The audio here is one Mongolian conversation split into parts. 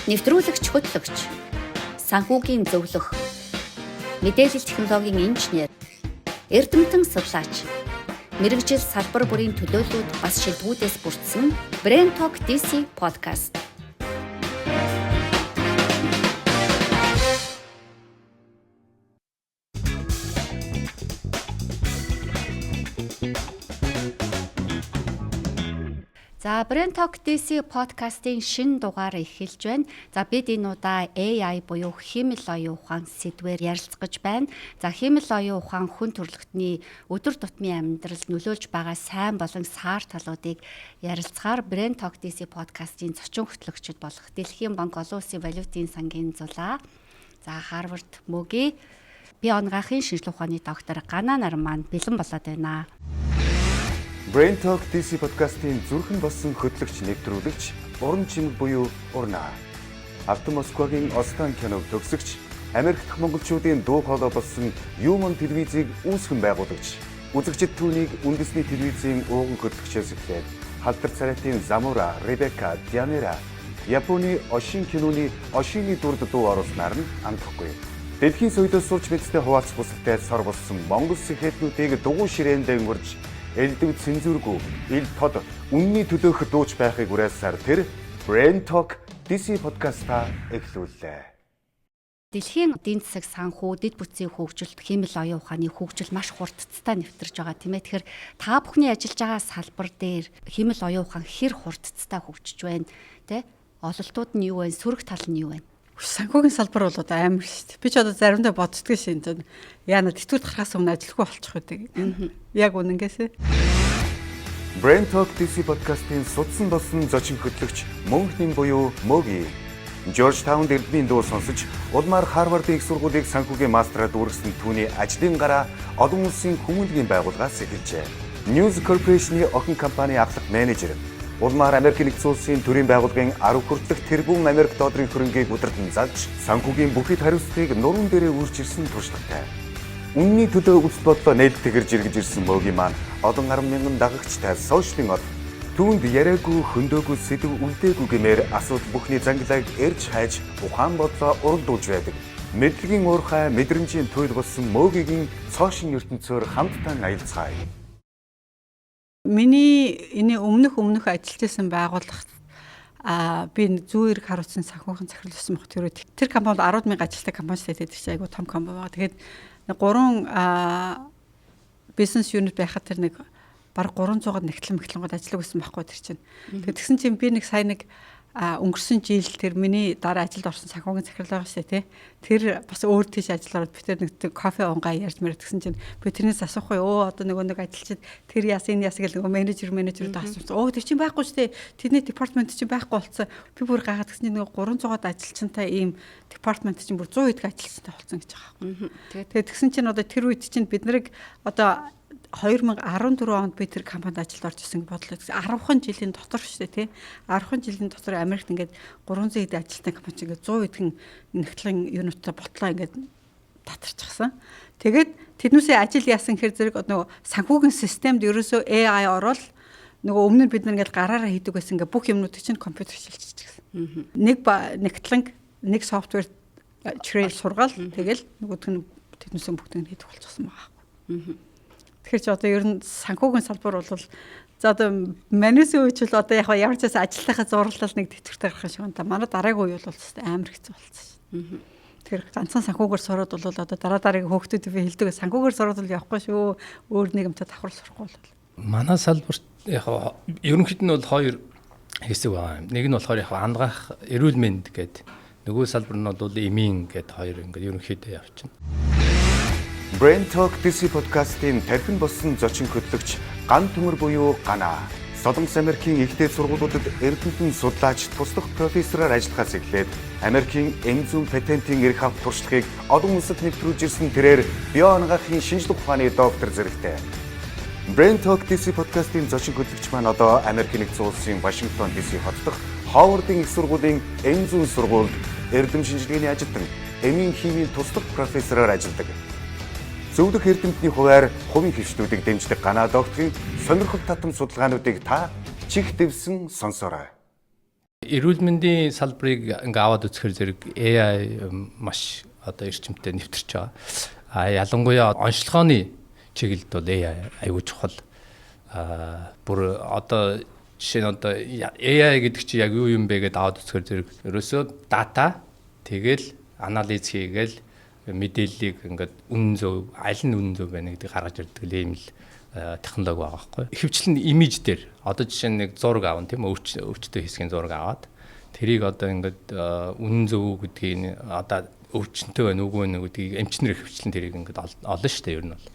нэвтрүүлэгч хөтлөгч, санхүүгийн зөвлөх, мэдээлэл технологийн инженер, эрдэмтэн судлаач, мэргэжил салбар бүрийн төлөөллүүд бас шилдэгүүдээс бүрдсэн Brain Talk DC podcast. За Brain Talk DC podcast-ийн шинэ дугаар эхэлж байна. За бид энэ удаа AI буюу хэмэл оюун ухаан сэдвээр ярилцгаж байна. За хэмэл оюун ухаан хүн төрөлхтний өдөр тутмын амьдралд нөлөөлж байгаа сайн болон саар талуудыг ярилцахаар Brain Talk DC podcast-ийн зочин хөтлөгчд болох Дэлхийн банк олон улсын валютын сангийн зулаа. За Harvard мөгийн бие онгахын шинжилгээ ухааны доктор Гана нар маань бэлэн болоод байна. Brain Talk DC podcast-ийн зүрхэн болсон хөтлөгч нэвтрүүлэгч Уран чимэг буюу Урнаа. Автон Москвагийн Ослон киног төгсөгч, Америк дахь монголчуудын дуу хоолой болсон Human телевизийг үүсгэн байгуулагч, үзэгчид түүнийг үндэсний телевизийн ууган хөтлөгчөөс эхлээд Халдар царайтын Замура, Ребека, Дианера, Японы Ошин киноны Ошины дүрд дуу оруулснаар нь амтахгүй. Дэлхийн соёлоос сурч мэдсэд хуваалцах бүсэлтэй сор болсон монгол сэхэтнүүдийг дугуй ширээн дэнгөрж элдв цензургүй, ил тод үнний төлөөх дууч байхыг уриалсаар тэр Brain Talk DC podcast-а эхлүүллээ. Дэлхийн эдийн засаг санхүү, дэд бүтцийн хөгжилт, хэмэл оюун ухааны хөгжил маш хурдцтай нэвтэрж байгаа тийм ээ. Тэгэхээр та бүхний ажиллаж байгаа салбар дээр хэмэл оюун ухаан хэр хурдцтай хөгжиж байна тий? Ололтууд нь юу вэ? Сөрөг тал нь юу вэ? Санхүүгийн салбар бол одоо амар шүү дээ. Би ч одоо заримдаа боддгоо шин зэн. Яна тэтгэврт гарахаас өмнө ажиллахгүй болчих гэдэг. Яг үнэнгээсээ. Brain Talk DC podcast-ийн судсан болсон зочин хөтлөгч мөнхний буюу Мөги. Georgetown дэлбийн дуу сонсож, улмаар Harvard-ийн их сургуулийг санхүүгийн мастраад үргэсэн түүний ажлын гараа олон улсын хүмүүнлэгийн байгууллагаас эхэлжээ. News Corporation-ийн охин компани ахлах менежер. Улмаар Америк нэгдсэн улсын төрийн байгууллагын 10 хүртэлх тэрбум Америк долларын хөрөнгийг удирдан залж, санхүүгийн бүхэл хариуцлагыг нуруунд дээрээ үрж ирсэн туршлагатай. Үнний төлөө үзэл бодлоо нээлттэй гэрж иргэж ирсэн Мөгийн маань олон 10 мянган дагагчтай сошиалын од түүнд яриагүй, хөндөөгүй сэдв үлдээгүй гэмээр асуудал бүхний зангилааг эрж хайж ухаан бодлоо уралдуулж байдаг. Мэдлэгийн уурхай, мэдрэмжийн туйл болсон Мөгийн сошиалын ертөнцөөр хамтдаа аялцгаая. Миний энэ өмнөх ажилтсан байгууллага би зүүн эрг харуулсан санхүүгийн захирал байсан баг. Тэр компанид 10,000 ажилтны компани байдаг чинь айгуу том компани байгаа. Тэгээд 3 бизнес юнит байхад тэр нэг баг 300-аад нэгтлэн ажиллаг байсан байхгүй тэр чинь. Тэгээд тэгсэн чинь би сая өнгөрсөн жил тэр миний дараа ажилд орсон санхүүгийн захирал байгаа шүү дээ тий. Тэр бас өөр тийш ажиллаад би тэр нэг кофе унгаа ярьж мэрэг тэгсэн чинь би тэрнээс асуухгүй одоо нэг ажилчид тэр яас энэ яас гэл менежерүүд асуусан. Тэр чинь байхгүй шүү дээ. Тэдний департамент чинь байхгүй болцсон. Би бүр гайхаад тэгсэн чинь нэг 300-аад ажилчинтай ийм департамент чинь бүр 100 идэх ажилчинтай болсон гэж байгаа юм. Тэгээд тэгсэн чинь одоо тэр үед чинь бид нарыг одоо 2014 онд би тэр компанид ажилд орж исэн бодлоо. 10хан жилийн дотор шүү дээ тий. 10хан жилийн дотор Америкт ингээд 300 эд ажилтны компани ингээд 100 эдхэн нэгтлэн юунуудтай ботлоо ингээд татарчихсан. Тэгээд тэднүүсээ ажил яасан хэр зэрэг нөгөө санхүүгийн системд ерөөсөө AI орол нөгөө өмнө нь бид нар ингээд гараараа хийдэг байсан ингээд бүх юмнуудыг чинь компьютер шилжчихсэн. Нэг нэгтлэн нэг софтвер trail сургаал тэгэл нөгөөх нь тэднүүсээ бүгдийг хийдэг болчихсон байгаа. Тэгэхээр ч одоо ер нь санхүүгийн салбар бол за одоо манайсын үеч л одоо ямар ч ажлынхаа зурлал нэг тэтгэвртэй гарах шиг байна. Манай дараагийн үе бол амар хэцүү болсон шүү. Тэгэхээр ганцхан санхүүгээр сураад бол одоо дараагийн хөөгтүүд би хэлдэг санхүүгээр сураад бол явахгүй шүү. Өөр нэгэмтэй давхар сурахгүй бол. Манай салбарт ерөнхийд нь бол хоёр хэсэг байна. Нэг нь болохоор ангаах эрүүл мэнд гэдэг. Нөгөө салбар нь бол эмийн гэдэг хоёр ингээд ерөнхийдөө явчихна. Brain Talk DC podcast-ийн тархин болсон зочин хөтлөгч Ган Төмөр буюу Гана. Солонгос Америкийн ихтэй сургуулиудад эрдэмтэн судлаач туслах профессороор ажиллахаас эхлээд Америкийн эмзүүн патентын эрх авах туршлагыг олон улсад нэвтрүүлж ирсэн тэрээр бие онгахын шинжилгээ ухааны доктор зэрэгтэй. Brain Talk DC podcast-ийн зочин хөтлөгч маань одоо Америк нэгдсэн улсын Вашингтон DC хот дахь Ховардын их сургуулийн эмзүүн сургуульд эрдэм шинжилгээний ажилтан, эмийн химийн туслах профессороор ажилладаг. Зөвлөх эрдэмтний хуваар хувийн хөвчнүүдийг дэмждэг Гана докторийн сонирхол татам судалгаануудыг та чих дэвсэн сонсоорой. Эрүүл мэндийн салбарыг ингээ аваад үзэхээр зэрэг AI маш одоо эрчимтэй нэвтэрч байгаа. Ялангуяа онцлогооны чиглэлд бол AI аюул чухал. Бүр одоо жишээ нь одоо AI гэдэг чинь яг юу юм бэ гэдээ аваад үзэхээр зэрэг ерөөсөө дата тэгэл анализ хийгээл мэдээллийг ингээд үнэн зөв аль нь үнэн зөв байна гэдгийг гаргаж ирдэг ийм л технологи байгаа байхгүй. Ихэвчлэн имиж дээр одоо жишээ нь нэг зураг аавн тийм өвчтөй хэсгийн зураг аваад тэрийг одоо ингээд үнэн зөв гэдгийг одоо өвчнөй байна үгүй байна гэдгийг эмчнэр ихэвчлэн тэрийг ингээд олно шүү дээ ер нь бол.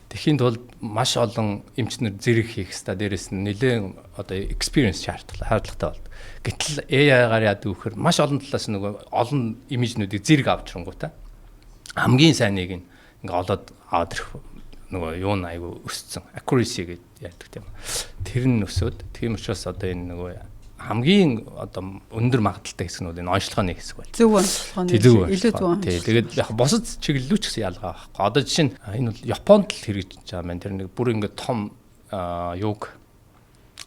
Тэхийн тулд маш олон эмчнэр зэрэг хийх хэвээр дээрэс нь нэлээд одоо experience шаардлагатай болд. Гэтэл AI-гаар яадаг вөхөр маш олон талаас нөгөө олон имижнүүдийг зэрэг авчрангуудаа хамгийн сайныг ингээ олоод аваад ирэх нөгөө юу н айгу өссөн accuracy гэдэг яадаг тийм. Тэр нь өсөөд тийм учраас одоо энэ нөгөө хамгийн одоо өндөр магадaltaй хэсэг нь энэ онцлогооны хэсэг байна. Зөв онцлогооны илүү зөв онцлогоо. Тэгээд яг босод чиглэлүүд ч гэсэн ялгаа байхгүй. Одоо жишээ нь энэ бол Японд л хэрэгжиж байгаа маань тэр нэг бүр ингээд том юг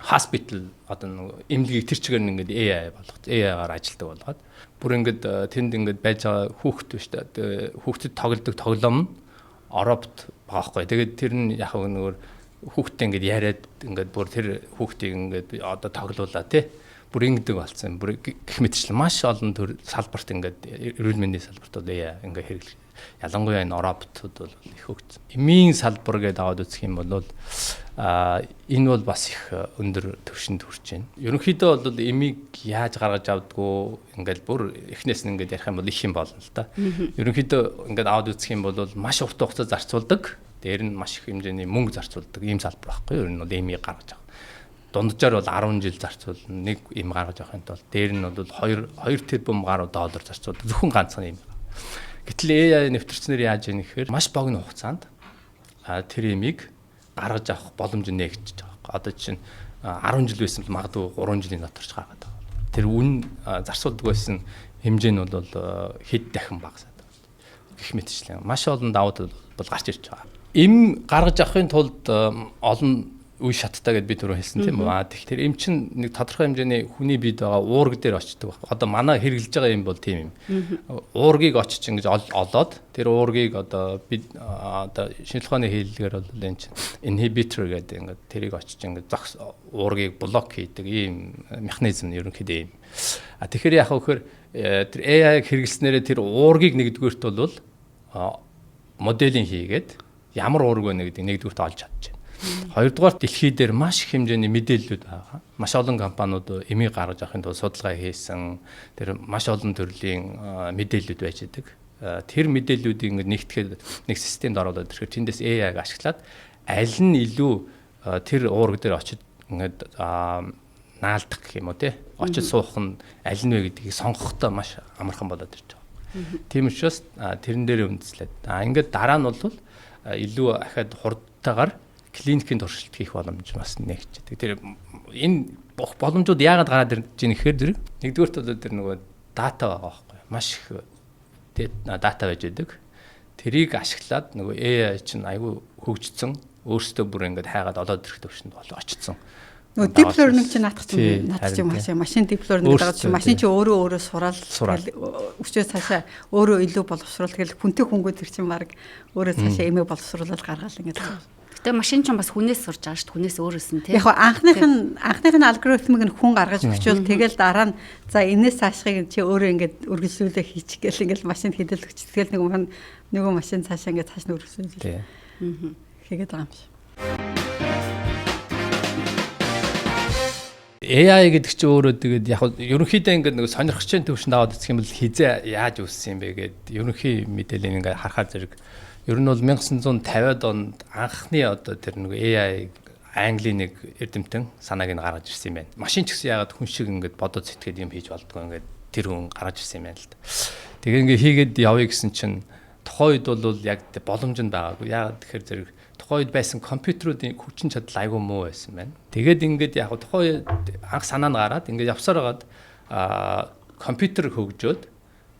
hospital одоо нэг эмнэлгийг тэр чигээр нь ингээд AI болгож AI-гаар ажилтдаг болгоод бүр ингээд тэнд ингээд байж байгаа хүүхэд биш үү? Хүүхдэд тоглодог тоглоом нь робот байгаа байхгүй. Тэгээд тэр нь яг нөгөө хүүхдтэй ингээд яриад ингээд бүр тэр хүүхдийг ингээд одоо тоглуулаа тий. Бүр ингэдэг болсон. Бүр гэх мэтчлэн маш олон төр салбарт ингээд эрүүл мэндийн салбарт бол ингээд хэрэглэж. Ялангуяа энэ роботууд бол их хөгжсөн. Эмийн салбар гэдээ аваад үзэх юм бол энэ бол бас их өндөр түвшинд хүрч байна. Ерөнхийдөө бол эмийг яаж гаргаж авдггүй ингээд бүр эхнээс нь ингээд ярих юм бол их юм болно л да. Ерөнхийдөө ингээд аваад үзэх юм бол маш урт хугацаа зарцуулдаг. Дээр нь маш их хэмжээний мөнгө зарцуулдаг ийм салбар байхгүй юу? Ер нь бол эмийг гаргаж авах. Дунджаар бол 10 жил зарцуулна нэг эм гаргаж авахын тулд дээр нь бол 2 тэрбум гаруй доллар зарцуулдаг зөвхөн ганцхан эм. Гэтэл AI нэвтэрчнэр яаж яах гэхээр маш богино хугацаанд тэр эмийг гаргаж авах боломж нээгдэж байгаа. Одоо чинь 10 жил байсан бол магадгүй 3 жилийн дотор ч гаргаад байгаа. Тэр үн зарцуулдаг байсан хэмжээ нь бол хэд дахин багасаад байгаа. Гэх мэтчлэн маш олон давуу тал бол гарч ирж байгаа. Эм гаргаж авахын тулд олон үе шаттай гэдээ би түрүү хэлсэн тийм үү. Тэгэхээр эм чинь нэг тодорхой хэмжээний хүний биед байгаа уург дээр очдог байна. Одоо манай хэрэглэж байгаа юм бол тийм юм. Уургийг очиж ингэж олоод тэр уургийг одоо бид одоо шинжлэх ухааны хэллэгээр бол энэ чинь inhibitor гэдэг ингээд тэрийг очиж ингэж уургийг блок хийдэг ийм механизм нь ерөнхийдөө ийм. Тэгэхээр яах вэ гэхээр тэр AI-г хэрэглэснээрээ тэр уургийг нэгдүгüүрт бол моделийн хийгээд ямар уург вэ гэдэг нэгдүгüүрт олж чадчих. Хоёрдугаар дэлхий дээр маш их хэмжээний мэдээллүүд байгаа. Маш олон компаниуд эмийг гаргаж авахын тулд судалгаа хийсэн. Тэр маш олон төрлийн мэдээллүүд байж байгаа. Тэр мэдээллүүдийг ингэ нэгтгэхэд нэг системд оруулаад ирэхээр тэндээс AI-г ашиглаад аль нь илүү тэр уурга дээр очиж ингэ наалдах гэх юм уу те. Очиж суух нь аль нь вэ гэдгийг сонгохдоо маш амархан болоод ирж байгаа. Тийм учраас тэрэн дээр үндэслээд. Ингээд дараа нь бол илүү ахаад хурдтайгаар клиникийн туршилт хийх боломж бас нэгж байгаа. Тэр энэ боломжууд яагаад гараад ирж байгаа нэхээр зэрэг нэгдүгээрт бол тэр нөгөө дата байгаа байхгүй. Маш их дата байж байдаг. Тэрийг ашиглаад нөгөө AI чинь айгүй хөгжсөн. Өөрөөсөө бүр ингээд хайгаад олоод ирэх төвшөнд очсон. Нөгөө deep learning чинь наадах чинь машин deep learning гэдэг чинь машин чинь өөрөө сураал өчөө цаашаа өөрөө илүү боловсруул тэгэл хүнтэй хүнгүүд тэр чинь баг өөрөө цаашаа эмээ боловсруулаад гаргаал ингээд. Гэтэ машин ч бас хүнээс сурж байгаа шүү дээ. Хүнээс өөрөөс нь тийм. Яг анхных нь алгоритмыг нь хүн гаргаж өгчөөл тэгэл дараа нь за энэс цаашхыг чи өөрөө ингээд үргэлжлүүлээ хийчих гээл ингээд машинд хэдэл өгч. Тэгэл нөгөө машин цаашаа ингээд цааш нь үргэлжлүүлээ. Тийм. Хийгээд байгаа юм шиг. AI гэдэг чинь өөрөө тэгээд яг ерөнхийдөө ингээд нэг сонирхолтой төвшөнд аваад үзэх юм бол хизээ яаж үүссэн юм бэ гэдэг ерөнхий мэдээлэл ингээд харахаар зэрэг ер нь бол 1950-ад онд анхны одоо тэр нэг AI Английн нэг эрдэмтэн санааг нь гаргаж ирсэн юм байна. Машин ч гэсэн яагаад хүн шиг ингээд бодож сэтгэхэд юм хийж болдгоо ингээд тэр хүн гаргаж ирсэн юм байна л да. Тэгээ ингээд хийгээд явъя гэсэн чинь тухайн үед бол яг боломж нь байгаагүй. Яагаад тэгэхээр зэрэг тухайн үед байсан компьютеруудын хүчин чадал айгүй муу байсан байна. Тэгээд ингээд яг тухайн үед анх санаа нь гараад ингээд явсаар хагаад компьютер хөгжөөд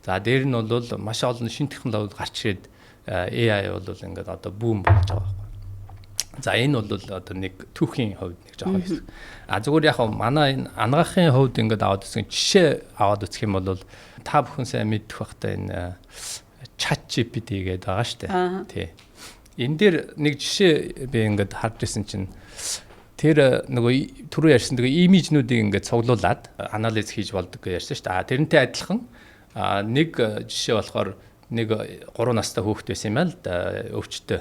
за дээр нь бол маш олон шинэ технологиуд гарч ирээд AI бол ингээд одоо бүүм болж байгаа байхгүй. За энэ бол одоо нэг түүхийн хувьд нэг жоохон хэсэг. Зүгээр яг манай энэ ангаахын хувьд ингээд аваад үзсэн жишээ аваад үзэх юм бол та бүхэн сайн мэдэх бахтай энэ ChatGPT гэдэг байгаа шүү дээ. Тий. Энэ дээр нэг жишээ би ингээд харж ирсэн чинь тэр нөгөө түрүү ярьсан тэгээ имижнүүдийг ингээд цуглуулад анализ хийж болдог гэж ярьсан шүү дээ. Тэрнтэй адилхан нэг жишээ болохоор нэг 3 настай хүүхэд байсан юм аа л да өвчтөй.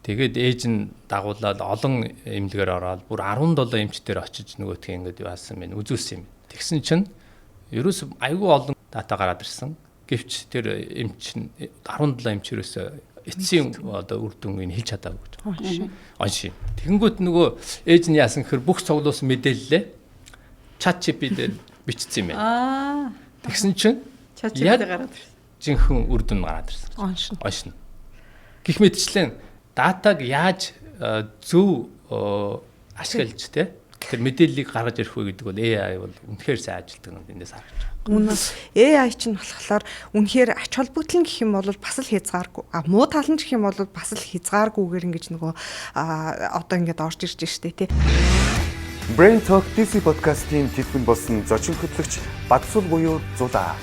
Тэгээд ээж нь дагуулаад олон эмнэлгээр ороод бүр 17 эмчтэр очиж нөгөөтгөө ингээд яасан байна үзүүлсэн юм. Тэгсэн чинь ерөөс айгүй олон дата гараад ирсэн. Гэвч тэр эмч 17 эмчрээс эцсийн одоо үр дүнгийг хэлж чадаагүй гэж. Оншин. Тэгэнгүүт нөгөө ээж нь яасан гэхээр бүх цуглуулсан мэдээлэлээ ChatGPT-ээр бичсэн юм байна. Тэгсэн чинь ChatGPT гараад ирсэн. Жинхэнэ үр дүн гараад ирсэн. Оншин. Гэх мэтчлэн датаг яаж зөв ашиглаж те тэр мэдээллийг гаргаж ирэх вэ гэдэг бол AI бол үнэхээр сайн ажилтдаг юм эндээс харагдаж байна. Үнэс AI чинь болохоор үнэхээр ач холбогдол гэх юм бол бас л хязгааргүй. Муу тал нь гэх юм бол бас л хязгааргүйгээр ингэж нөгөө одоо ингэж орж ирж штэ тий. Brain Talk DC podcast-ийн тэтгэн болсон зочин хөтлөгч Бадсул буюу Зулаа.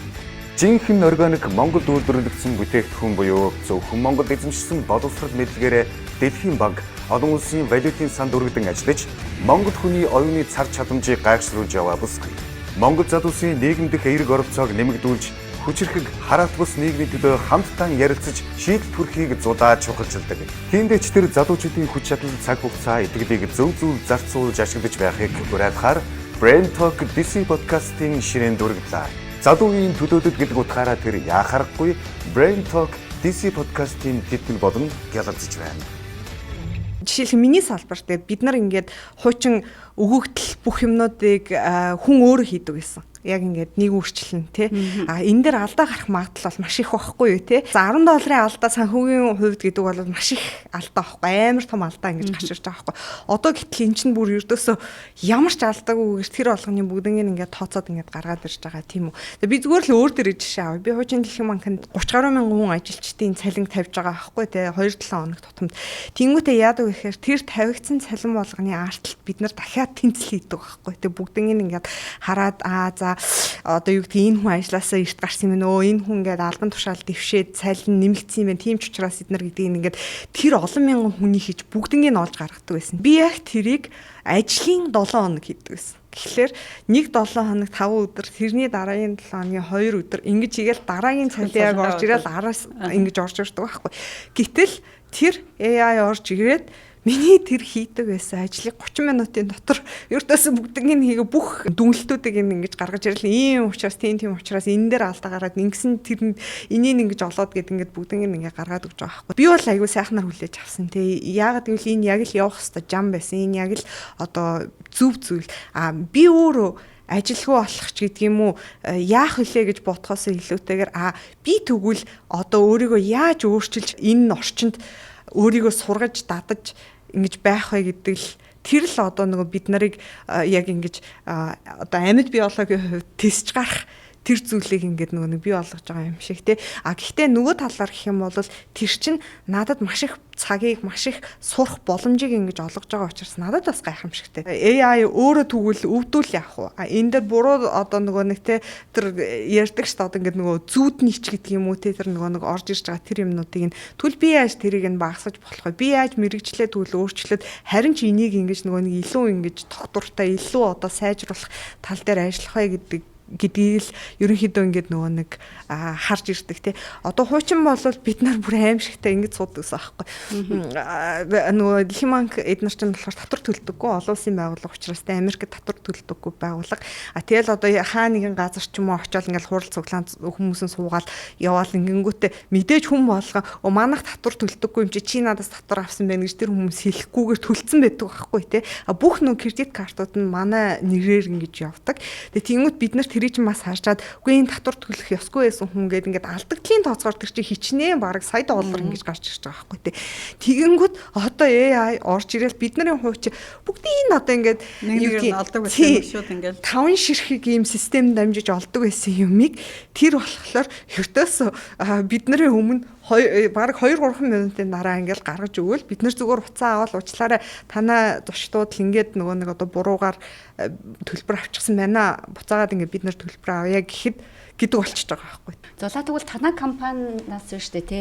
Жинхэнэ органик Монгол үйлдвэрлэгдсэн бүтээгдэхүүн буюу зөвхөн Монгол эзэмшсэн боловсрол мэдлэгээрээ Дэлхийн банк олон улсын валютын санд өргөдөн ажиллаж Монгол хүний оюуны цар чадамжийг гайхшруулж яваа бүсгүй. Монгол залуусын нийгэмдэх эерэг оролцоог нэмэгдүүлж хүчирхэг хараат бус нийгмийн төлөө хамтдаа ярилцаж шийдэл төрхийг зулааж чухалчилдаг. Тиймдээ ч тэр залуучуудын хүч чадал цаг хугацаа эдгэлийг зөв зөв зарцуулж ашиглаж байхыг уриалахаар Brain Talk DC podcast-ийн ширээнд дүргэлээ. Залуугийн төлөөдөд гэдэг утгаараа тэр яхахгүй Brain Talk DC podcast-ийн тэтгэл болон гялалзж байна. Жишээлбэл миний салбарт бид нар ингээд хуучин өгөгдөл бүх юмнуудыг хүн өөрөө хийдэг гэсэн. Яг ингээд нэг үрчлэн тий. Энэ дээр алдаа гарах магадлал бол маш их байхгүй юу тий. За $10 алдаа санхүүгийн хувьд гэдэг бол маш их алдаа байхгүй. Амар том алдаа ингэж гарч ирж байгаа байхгүй. Одоо гэтэл эн чинь бүр ердөөсөө ямар ч алдаагүйгээр тэр болгоны бүгднийг ингээд тооцоод ингээд гаргаад ирж байгаа тийм үү. Би зүгээр л өөр дээр жишээ авъя. Би хуучин Дэлхийн банкнд 30 гаруй мянган хүн ажилчдын цалин тавьж байгаа байхгүй тий. 2-7 хоног тутамд. Тэнгүүтээ яадаг вэ гэхээр тэр тавигдсан цалин болгоны арталт бид нар дахиад тэнцэл хийдэг байхгүй тий. Бүгднийг ингээд хараад за одоо юу гэдэг энэ хүн ажилласаа эрт гарсан юм нөө энэ хүн ингээд албан тушаал дэвшээд цалин нэмэгдсэн юм байна. Тийм ч учраас эднэр гэдгийг ингээд тэр олон мянган хүний хийж бүгднийг нь олж гаргадаг байсан. Би яг тэрийг ажлын 7 хоног хийдэг байсан. Тэгэхээр нэг 7 хоног 5 өдөр тэрний дараагийн 7 хоногийн 2 өдөр ингэж игээл дараагийн цалин яг орж ирэл араас ингэж орж ирдэг байхгүй. Гэтэл тэр AI орж ирээд миний тэр хийдэг байсан ажлыг 30 минутын дотор ердөөсөө бүгднийг хийгээ бүх дүнлэлтүүдийг ингэж гаргаж ирэл ийм учраас тийм учраас энэ дээр алдаа гараад ингэсэн тэр энийг ингэж олоод гэд ингэж бүгднийг ингэ гаргаад өгч байгаа байхгүй. Би бол айгүй сайхнаар хүлээж авсан тий. Яагаад гэвэл энэ яг л явах хэвээр жам байсан. Энэ яг л одоо зөв зүйл. Би өөрөө ажилгүй болох ч гэдэг юм уу яах вүлээ гэж бодхоос илүүтэйгээр би тэгвэл одоо өөрийгөө яаж өөрчилж энэ орчинд өөрийгөө сургаж дадаж ингэж байх вэ гэдэг л тэр л одоо нөгөө бид нарыг яг ингэж одоо амьд биологийн хувьд тесч гарах тэр зүйлийг ингээд нөгөө нэг бий болгож байгаа юм шиг тий. Гэхдээ нөгөө талаар гэх юм бол тэр чинь надад маш их цагийг маш их сурах боломжийг ингэж олгож байгаа учраас надад бас гайхамшигтай. AI өөрөө тэгвэл өвдүүл яах вэ? Энэ дээр буруу одоо нөгөө нэг тий тэр ярьдаг шүү дээ одоо ингээд нөгөө зүуднийч гэдэг юм уу тий тэр нөгөө нэг орж ирж байгаа тэр юмнуудыг тэгвэл би яаж тэрийг нь багасгаж болох вэ? Би яаж мэрэгчлээ тэгвэл өөрчлөөд харин ч энийг ингэж нөгөө нэг илүү ингэж тогтвортой илүү одоо сайжруулах тал дээр ажиллах вэ гэдгийг л ерөнхийдөө ингээд нөгөө нэг харж ирдэг тий. Одоо хуучин бол бид нар бүр аимшигтай ингэж суудаг гэсэн аахгүй. Нөгөө Дэлхийн банк эднэр чинь болохоор татвар төлдөггүй олон улсын байгууллага учраас тий Америкт татвар төлдөггүй байгууллага. Тэгэл одоо хаа нэгэн газар ч юм уу очиод ингээд хурал цуглаан хүмүүсэн суугаад яваал ингэнгүүтээ мэдээж хүн болгоо манайх татвар төлдөггүй юм чи надаас татвар авсан байна гэж тэр хүмүүс хэлэхгүйгээр төлцсөн байдаг байхгүй тий. Бүх нөгөө кредит картууд нь манай нэрээр ингэж явдаг. Тэгээ тиймүүд бид нар тэрийг ч бас харчаад үгүй энэ татвар төлөх ёсгүй байсан хүн гээд ингээд алдагдлын тооцоогоор тэр чинь хичнээн бараг сая доллар ингэж гарч ирж байгаа байхгүй тий. Тэгэнгүүт одоо AI орж ирэл бид нарын хувьд чи бүгдийг нь одоо ингээд нэг олдог байсан шууд ингээд 5 ширхэг ийм систем дамжиж олдог байсан юмыг тэр болохоор ертөөс бидний өмнө баг 2-3 минутын дараа ингээл гаргаж өгвөл бид нар зүгээр уцаа аваад уучлаарай танаа зочдууд л ингээд нөгөө нэг одоо буруугаар төлбөр авчихсан байна. Буцаагаад ингээд бид нар төлбөр авъя гэхэд гэдэг болчихж байгаа байхгүй. За тэгвэл танай компаниас шүү дээ те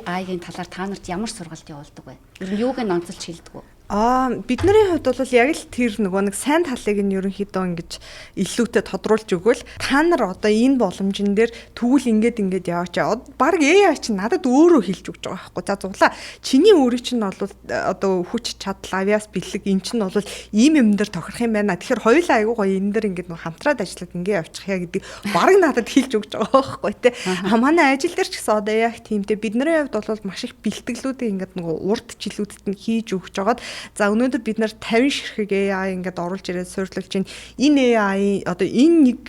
AI-гийн талаар та нарт ямар сургалт явуулдаг вэ? Ер нь юуг нь онцолж хэлдэг вэ? Бидний хувьд бол яг л тэр нөгөө нэг сайн талыг нь ерөнхийдөө ингэж илүүтэй тодруулж өгвөл та нар одоо энэ боломжн дээр тэгвэл ингээд яваачаа. Бараг AI чинь надад өөрөө хэлж өгч байгаа байхгүй. За зуглаа. Чиний өөрийн чинь бол одоо хүч чадал авиас бэлэг эн чинь бол ийм юм дээр тохирох юм байна. Тэгэхээр хоёулаа айгуу гоё энэ дээр ингээд нөгөө хамтраад ажиллаад ингээд явчих яа гэдэг бараг надад хэлж өгч байгаа байхгүй те. Манай ажил дээр ч гэсэн одоо яг тиймтэй бидний хувьд бол маш их бэлтгэлүүдийг ингээд нөгөө урд жилүүдэд нь хийж өгч байгаад за өнөөдөр бид нар 50 ширхэг AI ингээд оруулж ирээд суйрлуулж байна. Энэ AI одоо энэ нэг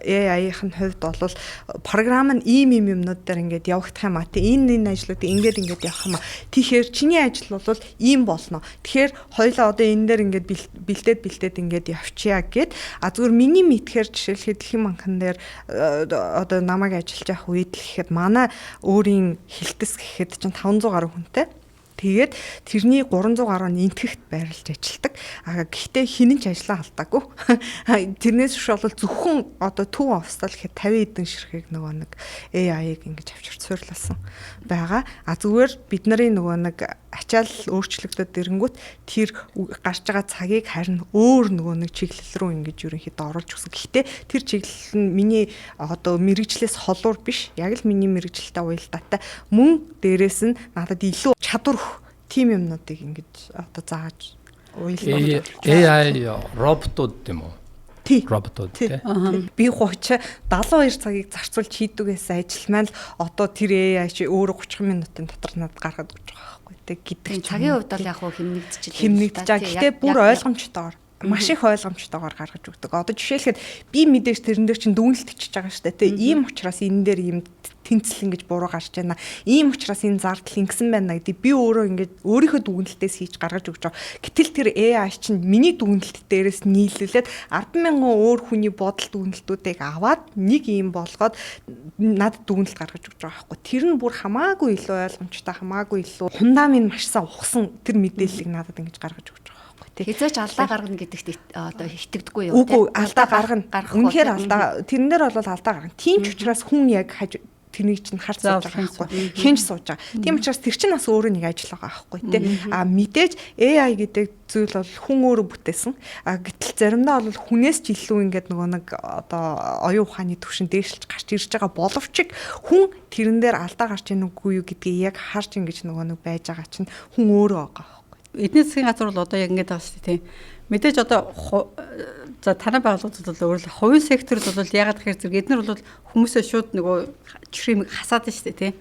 AI-ийн хувьд бол програм нь ийм юмнууд дээр ингээд явагдах юм а. Тэ энэ ажлуудыг ингээд явах юм а. Тэгэхээр чиний ажил бол ийм болно. Тэгэхээр хоёлаа одоо энэ дээр ингээд бэлдээд ингээд явчихъя гэд. Зүгээр миний мэдхээр жишээлхэд Дэлхийн банкн дээр одоо намайг ажиллаж явах үед л гэхэд манай өөрийн хэлтэс гэхэд чинь 500 гаруй хүнтэй. Тэгээд тэрний 300 гаруй нь энтгэхт байрлаж ажилладаг. Гэхдээ хинэн ч ажиллаа алдаагүй. Тэрнээс биш бол зөвхөн одоо төв офстал гэхэд 50 эдэн ширхэг нөгөө нэг AI-г ингэж авчирч суурлуулсан байгаа. Зүгээр бид нарын нөгөө нэг ачаал өөрчлөгдөд ирэнгүүт тэр гарч байгаа цагийг харин өөр нөгөө нэг чиглэл рүү ингэж ерөнхийдөө оруулж өгсөн. Гэхдээ тэр чиглэл нь миний одоо мэрэгжлээс холуур биш. Яг л миний мэрэгжилтэй уялдаатай. Мөн дээрэс нь надад илүү чадвар тим юмнуудыг ингэж одоо зааж уялдаа. AI роботууд юм уу? Тий. Роботууд тий. Би 72 цагийг зарцуулж хийдгээс ажил маань л одоо тэр AI чи өөрөө 30 минутын дотор надад гаргаад өгч байгаа байхгүй тий гэдэг. Цагийн хувьд бол яг хөө хэмнэгдэж байгаа. Гэхдээ бүр ойлгомжтойгоор маш их ойлгомжтойгоор гаргаж өгдөг. Одоо жишээлхэд би мэдээж тэрэн дээр чинь дүнэлтчихэж байгаа шүү дээ. Тэ ийм учраас энэ дээр ийм тэнцэл ингэж буруу гарч байна. Ийм учраас энэ зардал ингэсэн байна гэдэг би өөрөө ингэж өөрийнхөө дүгнэлтээс хийж гаргаж өгч байгаа. Гэтэл тэр AI чинь миний дүгнэлт дээрээс нийлүүлээд 10,000 өөр хүний бодол дүгнэлтүүдийг аваад нэг юм болгоод надад дүгнэлт гаргаж өгч байгаа байхгүй. Тэр нь бүр хамаагүй илүү ойлгомжтой, хамаагүй илүү фундамент маш сайн ухсан тэр мэдээллийг надад ингэж гаргаж өгч байгаа. Хязгаарч алдаа гаргана гэдэгт одоо итгэдэггүй юу? Үгүй алдаа гаргана. Үнэхээр алдаа. Тэрэн дээр бол алдаа гаргана. Тийм ч учраас хүн яг тэрнийг чинь харж сууж байгаа байхгүй. Хинж сууж байгаа. Тийм учраас тэр чинь бас өөрөө нэг ажил байгаа байхгүй тий. Мэдээж AI гэдэг зүйл бол хүн өөрөө бүтээсэн. Гэтэл заримдаа бол хүнээс ч илүү ингээд нөгөө нэг одоо оюун ухааны түвшин дээшилж гарч ирж байгаа боловч хүн тэрэн дээр алдаа гарч ийн үгүй юу гэдгийг яг харж ингэж нөгөө нэг байж байгаа чинь хүн өөрөө байгаа. Эдний засгийн газар бол одоо яг ингэж байгаа шүү дээ тийм. Мэдээж одоо за танай байгууллагууд бол өөрөлд хувийн секторт бол ягаад гэхээр зэрэг эднэр бол хүмүүсээ шууд нөгөө чихрийг хасаад шүү дээ тийм.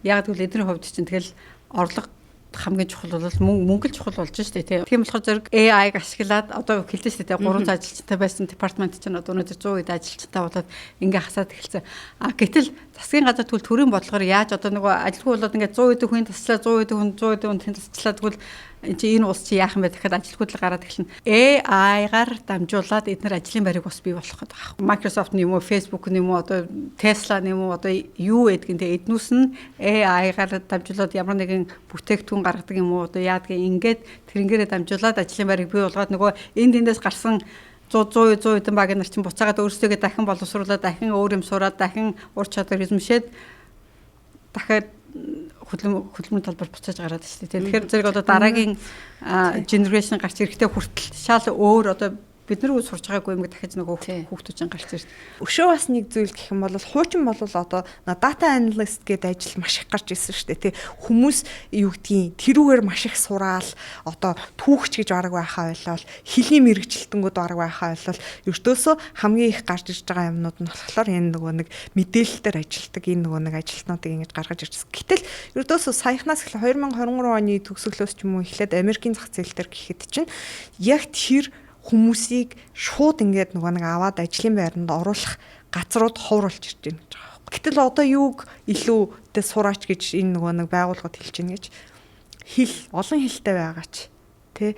Ягаад гэвэл эдний хувьд чинь тэгэл орлого хамгийн чухал бол мөнгө л чухал болж штэ тийм. Тийм болохоор зэрэг AI-г ашиглаад одоо хэлдэг штэ тийм 300 ажилчтай байсан департамент чинь одоо өнөөдөр 100 хэд ажилчтай болоод ингээ хасаад эхэлсэн. Гэтэл засгийн газар тэгвэл төрийн бодлогоор яаж одоо нөгөө ажилгүй болоод ингээ 100 хэд хүн таслаа 100 хэд хүн таслаа тэгвэл чи энэ улс чи яах юм бэ дахиад ажилтгуудлыг гараад эхэлнэ. AI-гаар дамжуулаад эдгээр ажлын байрыг бас бий болох гэдэг байна. Microsoft-ны юм уу, Facebook-ны юм уу, одоо Tesla-ны юм уу, одоо юу гэдгийг эднүүс нь AI-гаар дамжуулаад ямар нэгэн бүтээгдэхүүн гаргадаг юм уу, одоо яадгийг ингээд тэрнгээрээ дамжуулаад ажлын байрыг бий болгоод нөгөө энэ тэндээс гарсан 100 хэдэн баг нар чинь буцаагаад өөрсдөө дахин боловсруулаад дахин өөр юм сураад дахин ур чадвар эзэмшээд дахиад хөдөлмөрийн талбар буцааж гараад шүү дээ. Тэгэхээр зэрэг одоо дараагийн генерашн гарч ирэхдээ хүртэл шал өөр одоо бид нар үл сурч байгаагүй юм дахиж нөгөө хүүхдүүд чинь гарч ирж. Өшөө бас нэг зүйл гэх юм бол хуучин бол одоо data analyst гэдэг ажил маш их гарч ирсэн шүү дээ. Тэ хүмүүс юу гэдгийг тэрүүгээр маш их сураал одоо түүхч гэж арга байхаа болол хэлний мэрэгчлэлтэнгүүд арга байхаа болол ердөөсөө хамгийн их гарч ирж байгаа юмнууд нь болохоор энэ нөгөө нэг мэдээлэлээр ажилтдаг энэ нөгөө нэг ажилтнуудыг ингэж гаргаж ирсэн. Гэтэл ердөөсөө саяхнаас эхлээ 2023 оны төгсгөлөөс ч юм уу эхлээд Америкийн зах зээл дээр гэхэд чинь яг тэр хүмүүсийг шууд ингээд нөгөө нэг аваад ажлын байранд оруулах газрууд ховруулж ирж байна гэж байгаа. Гэтэл одоо юуг илүүтэй сураач гэж энэ нөгөө нэг байгууллагууд хэлж байна гэж хэл олон хэлтэй байгаач тий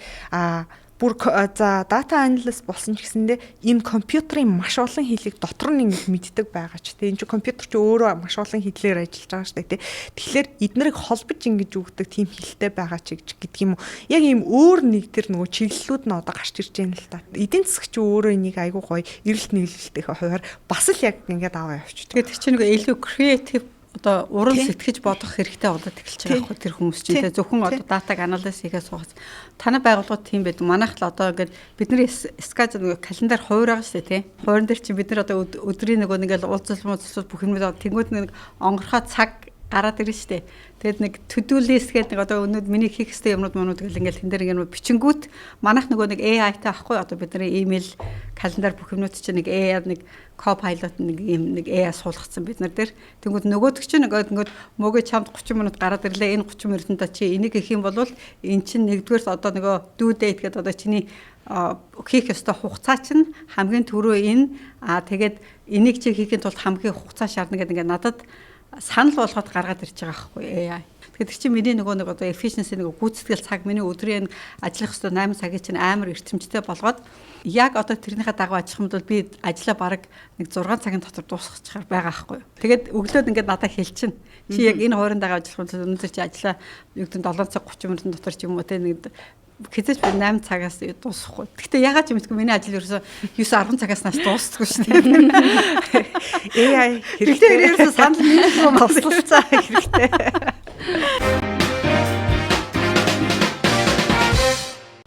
бүр за data analyst болсон ч гэсэндээ энэ компьютерийн маш олон хэлийг дотор нь ингэж мэддэг байгаа ч тийм энэ чинь компьютер чи өөрөө маш олон хэлээр ажиллаж байгаа шүү дээ тийм. Тэгэхээр эднэрийг холбож ингэж өгдөг тийм хэлтэй байгаа ч гэдэг юм уу. Яг ийм өөр нэг тэр нөгөө чиглэлүүд нь одоо гарч ирж байна л та. Эдийн засаг чи өөрөө энийг айгүй гоё эрэлт нийлэлтийн хувьар бас л яг ингэж аваа явчих. Тэгээд чи нөгөө илүү creative одоо уран сэтгэж бодох хэрэгтэй болоод эхэлж байгаа байхгүй тэр хүмүүс чинь те зөвхөн одоо датаг анализ хийгээ суугаас танай байгууллагууд тийм байдаг. Манайх л одоо ингээд бидний сказ нэг календар хувир байгаа шүү дээ те. Хувирн дээр чинь бид нар одоо өдрийн нөгөө ингээл уулзалт бүх юм тэнгууд нэг онгорхоо цаг гараад ирнэ шүү дээ. Тэгээд нэг to-do list гэдэг нэг одоо өнөөдөр миний хийх ёстой юмнууд гэл ингээл тэн дээр ингээд бичингүүт манайх нөгөө нэг AI-тай ахгүй одоо бидний email календар бүх юмнууд чинь нэг AI нэг Copilot нэг юм нэг AI суулгацсан бид нар дээр. Тэнгүүд нөгөөдөг чинь ингээд мөгөө чамд 30 минут гараад ирлээ. Энэ 30 минутанд чи энийг хийх юм бол эн чинь нэгдүгээрс одоо нөгөө due date гэдэг одоо чиний хийх ёстой хугацаа чинь хамгийн түрүү энэ тэгээд энийг чи хийхэд тулд хамгийн хугацаа шаардна гэдэг ингээд надад санал болгоод гаргаад ирж байгаа байхгүй AI. Тэгэхээр чи миний нөгөө нэг одоо efficiency нэг гүйцэтгэл цаг миний өдрийн ажиллах ёстой 8 цагийн чинь амар эрчимжтэй болгоод яг одоо тэрнийхээ дагуу ажиллах юм бол би ажиллаа бараг нэг 6 цагийн дотор дуусгачихаар байгаа байхгүй. Тэгээд өглөөд ингээд надад хэлчин. Чи яг энэ хооронд байгаа ажиллах юм бол өнөөдөр чи ажиллаа юу гэдэг 7 цаг 30 минутын дотор ч юм уу те нэг хэзээ ч 8 цагаас дуусахгүй. Гэхдээ ягаад ч юм бэ миний ажил ерөөсө 9-10 цагаас нас дуусдаггүй шүү дээ. AI хэрэгтэй ерөөсө санал нийлэхгүй бослолцоо хэрэгтэй.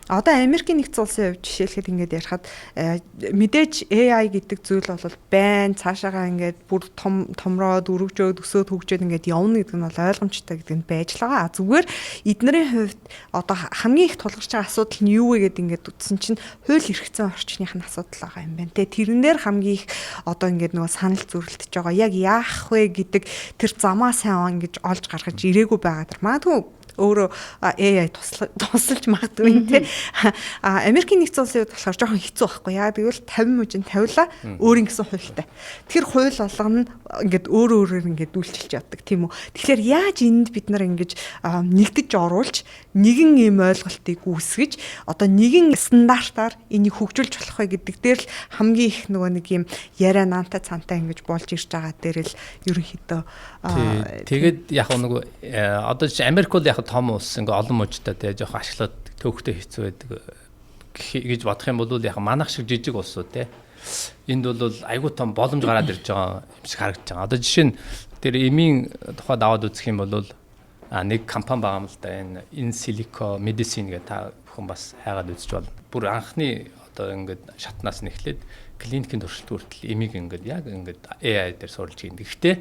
Одоо Америкийн нэгдсэн улсын хувьд жишээлхэд ингээд ярихад мэдээж AI гэдэг зүйл бол байн цаашаагаа ингээд бүр томроод өргөжөөд өсөөд хөгжөөд ингээд явна гэдэг нь бол ойлгомжтой гэдэг нь байж л байгаа. Зүгээр эднэрийн хувьд одоо хамгийн их тулгарч байгаа асуудал нь юу вэ гэдэг ингээд үтсэн чинь хууль эрхцэн орчных нь асуудал байгаа юм байна. Тэгээ тэрэн дээр хамгийн их одоо ингээд нөгөө санал зүрэлтэж байгаа. Яг яах вэ гэдэг тэр замаа сайн ингэж олж гаргаж ирээгүй байгаа дэр. Магадгүй өөрөө AI тусалж магадгүй тий. Америкийн нэгдсэн улсын хувьд болохоор жоохон хэцүү байхгүй яа. Тэгвэл 50% тавилаа өөрийн гэсэн хуультай. Тэр хууль болгоно ингээд өөрөөр ингээд үйлчилж явдаг тийм үү. Тэгэхээр яаж энд бид нар ингэж нэгдэж оруулж нэгэн юм ойлголтыг үүсгэж одоо нэгэн стандартаар энийг хөгжүүлж болох вэ гэдэг дээр л хамгийн их нөгөө нэг юм яриа наантай цаантай ингэж болж ирж байгаа дээр л ерөнхийдөө тэгээд яг нөгөө одоо Америк бол яг том улс ингээ олон мужтай тэгээ жоох ашиглаад төөхтэй хэцүү байдаг гэж бодох юм бол яг манайх шиг жижиг улсууд те энд бол айгүй том боломж гараад ирж байгаа юм шиг харагдаж байгаа. Одоо жишээ нь тэр эмийн тухайд аваад үзэх юм бол нэг компани байгаа юм л да энэ Silico Medicine гэдэг та бүхэн бас хайгаад үзэж байна. Бүр анхны одоо ингээд шатнаас нь эхлээд клиникийн туршилт хүртэл эмийг ингээд яг ингээд AI дээр суурилж гин. Гэхдээ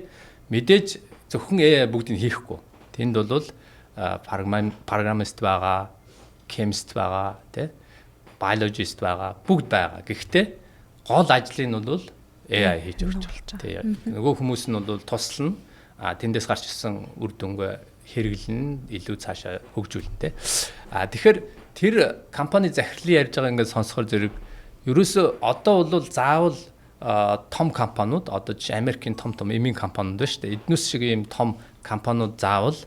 мэдээж зөвхөн AI бүгдийг хийхгүй. Тэнд бол программист байгаа, chemist байгаа, тэ biologist байгаа, бүгд байгаа. Гэхдээ гол ажлыг нь бол AI хийж өгч болж байгаа. Нөгөө хүмүүс нь бол туслана. Тэндээс гарч ирсэн үр дүнгээ хэрэглэн илүү цаашаа хөгжүүлнэ. Тэгэхээр тэр компани захирлын ярьж байгаа ингээд сонсохоор зэрэг ерөөсөө одоо бол заавал том компаниуд одоо Америкийн том эмийн компаниуд байна шүү дээ. Эднээс шиг ийм том компаниуд заавал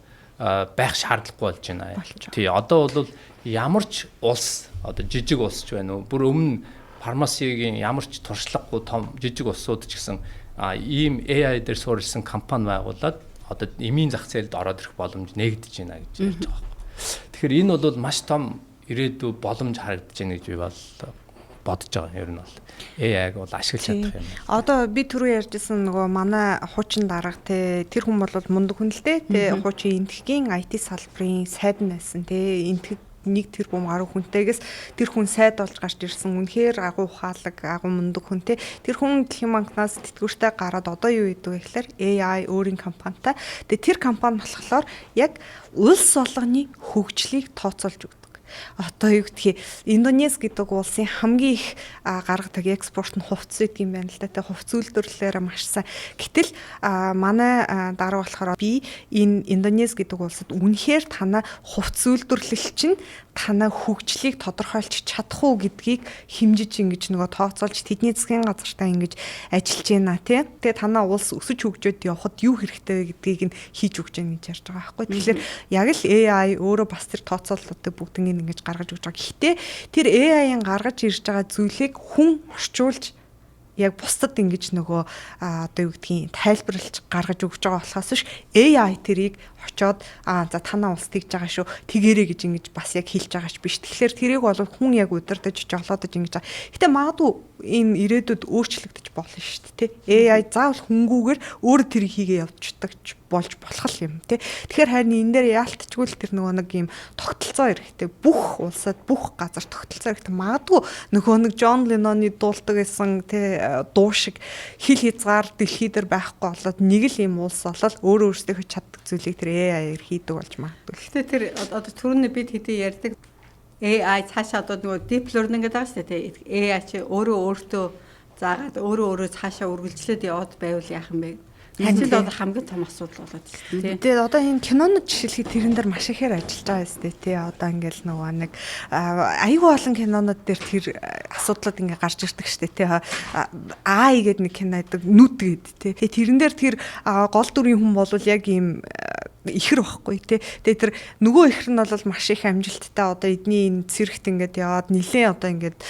байх шаардлагагүй болж байна. Тий одоо бол ямар ч улс одоо жижиг улс ч байна уу бүр өмнө фармасигийн ямар ч туршлагагүй том жижиг улсууд ч гэсэн ийм AI дээр суурилсан компани байгуулад одоо эмийн зах зээлд ороод ирэх боломж нэгдэж байна гэж ярьж байгаа. Тэгэхээр энэ бол маш том ирээдүй боломж харагдаж байна гэж би бол бодож байгаа. Ер нь бол AI-г бол ашиглаж чадах юм. Одоо би түрүү ярьжсэн нөгөө манай хуучин дарга те тэр хүн бол мундаг хүн л дээ. Тэ хуучин энтхийн IT салбарын сайд байсан те энтэг 1 тэрбум гаруй хүнтэйгээс тэр хүн сайд болж гарч ирсэн. Үнэхээр агуу ухаалаг, агуу мундаг хүн те. Тэр хүн Дэлхийн банкнаас тэтгэвртэй гараад одоо юу хийдэг вэ гэхээр AI өөрийн компанитай. Тэгээ тэр компани болохоор яг улс болгоны хөгжлийг тооцоолж өгдөг. Одоо юу гэдгийг Индонез гэдэг улсын хамгийн их гаргадаг экспорт нь хувцс гэдэг юм байна л да. Тэ хувцс үйлдвэрлэлээр маш сайн. Гэтэл манай дараа болохоор би энэ Индонез гэдэг улсад үнэхээр танаа хувцс үйлдвэрлэл чинь танаа хөгжлийг тодорхойлж чадах уу гэдгийг хэмжиж ингэж нөгөө тооцоолж тэдний засгийн газартаа ингэж ажиллаж байна тий. Тэгээ танаа улс өсөж хөгжөөд явахад юу хэрэгтэй вэ гэдгийг нь хийж өгч байна гэж ярьж байгаа байхгүй. Тэгэхээр яг л AI өөрөө бас тэр тооцооллуудыг бүгднийг ингэж гаргаж өгч байгаа. Гэхдээ тэр AI-ын гаргаж ирж байгаа зүйлийг хүн орчуулж яг бусдад ингэж нөгөө одоо юу гэдгийг тайлбарлаж гаргаж өгч байгаа болохоос биш AI тэрийг очоод за танаа улс тэгж байгаа шүү тэгэрэй гэж ингэж бас яг хэлж байгаач биш. Тэгэхээр тэрийг бол хүн яг удирдах жоглоодож ингэж байгаа. Гэтэ магадгүй энэ ирээдүйд өөрчлөгдөж болно шүү дээ. AI заавал хөнгүүгээр өөрөө тэрийг хийгээ явуулдаг болж болох юм тий. Тэгэхээр харин энэ дээр яалтчгүй л тэр нөгөө нэг юм тогтолцоо хэрэгтэй. Бүх улсад бүх газар тогтолцоо хэрэгтэй. Магадгүй нөгөө нэг Джон Ленноны дуулдаг гэсэн тий дуу шиг хил хязгаар дэлхий дээр байхгүй болоод нэг л юм улс болол өөрөө өөрсдөө чаддаг зүйлийг тэр AI-ээр хийдэг болж магадгүй. Гэхдээ тэр одоо түрүүний бид хэдий ярьдаг AI цаашаа одоо нөгөө deep learning гэдэг байгаа шүү дээ тий. AI чи өөртөө заагаад өөрөө цаашаа үргэлжлээд яваад байвал яах юм бэ? Энэ одоо хамгийн том асуудал болоод шүү дээ. Тэгээд одоо энэ кинонод жишээлхий тэрэн дээр маш ихээр ажиллаж байгаа юм шүү дээ. Одоо ингээл нөгөө нэг аюул олон кинонод дээр тэр асуудлууд ингээ гарч ирдэг шүү дээ. AI гэдэг нэг кино байдаг нүд гээд тий. Тэгээд тэрэн дээр тэр гол дүрийн хүн бол яг ийм ихэр байхгүй тий. Тэгээд тэр нөгөө ихэр нь бол маш их амжилттай одоо эдний энэ цэрэгт ингээд яваад нилээн одоо ингээд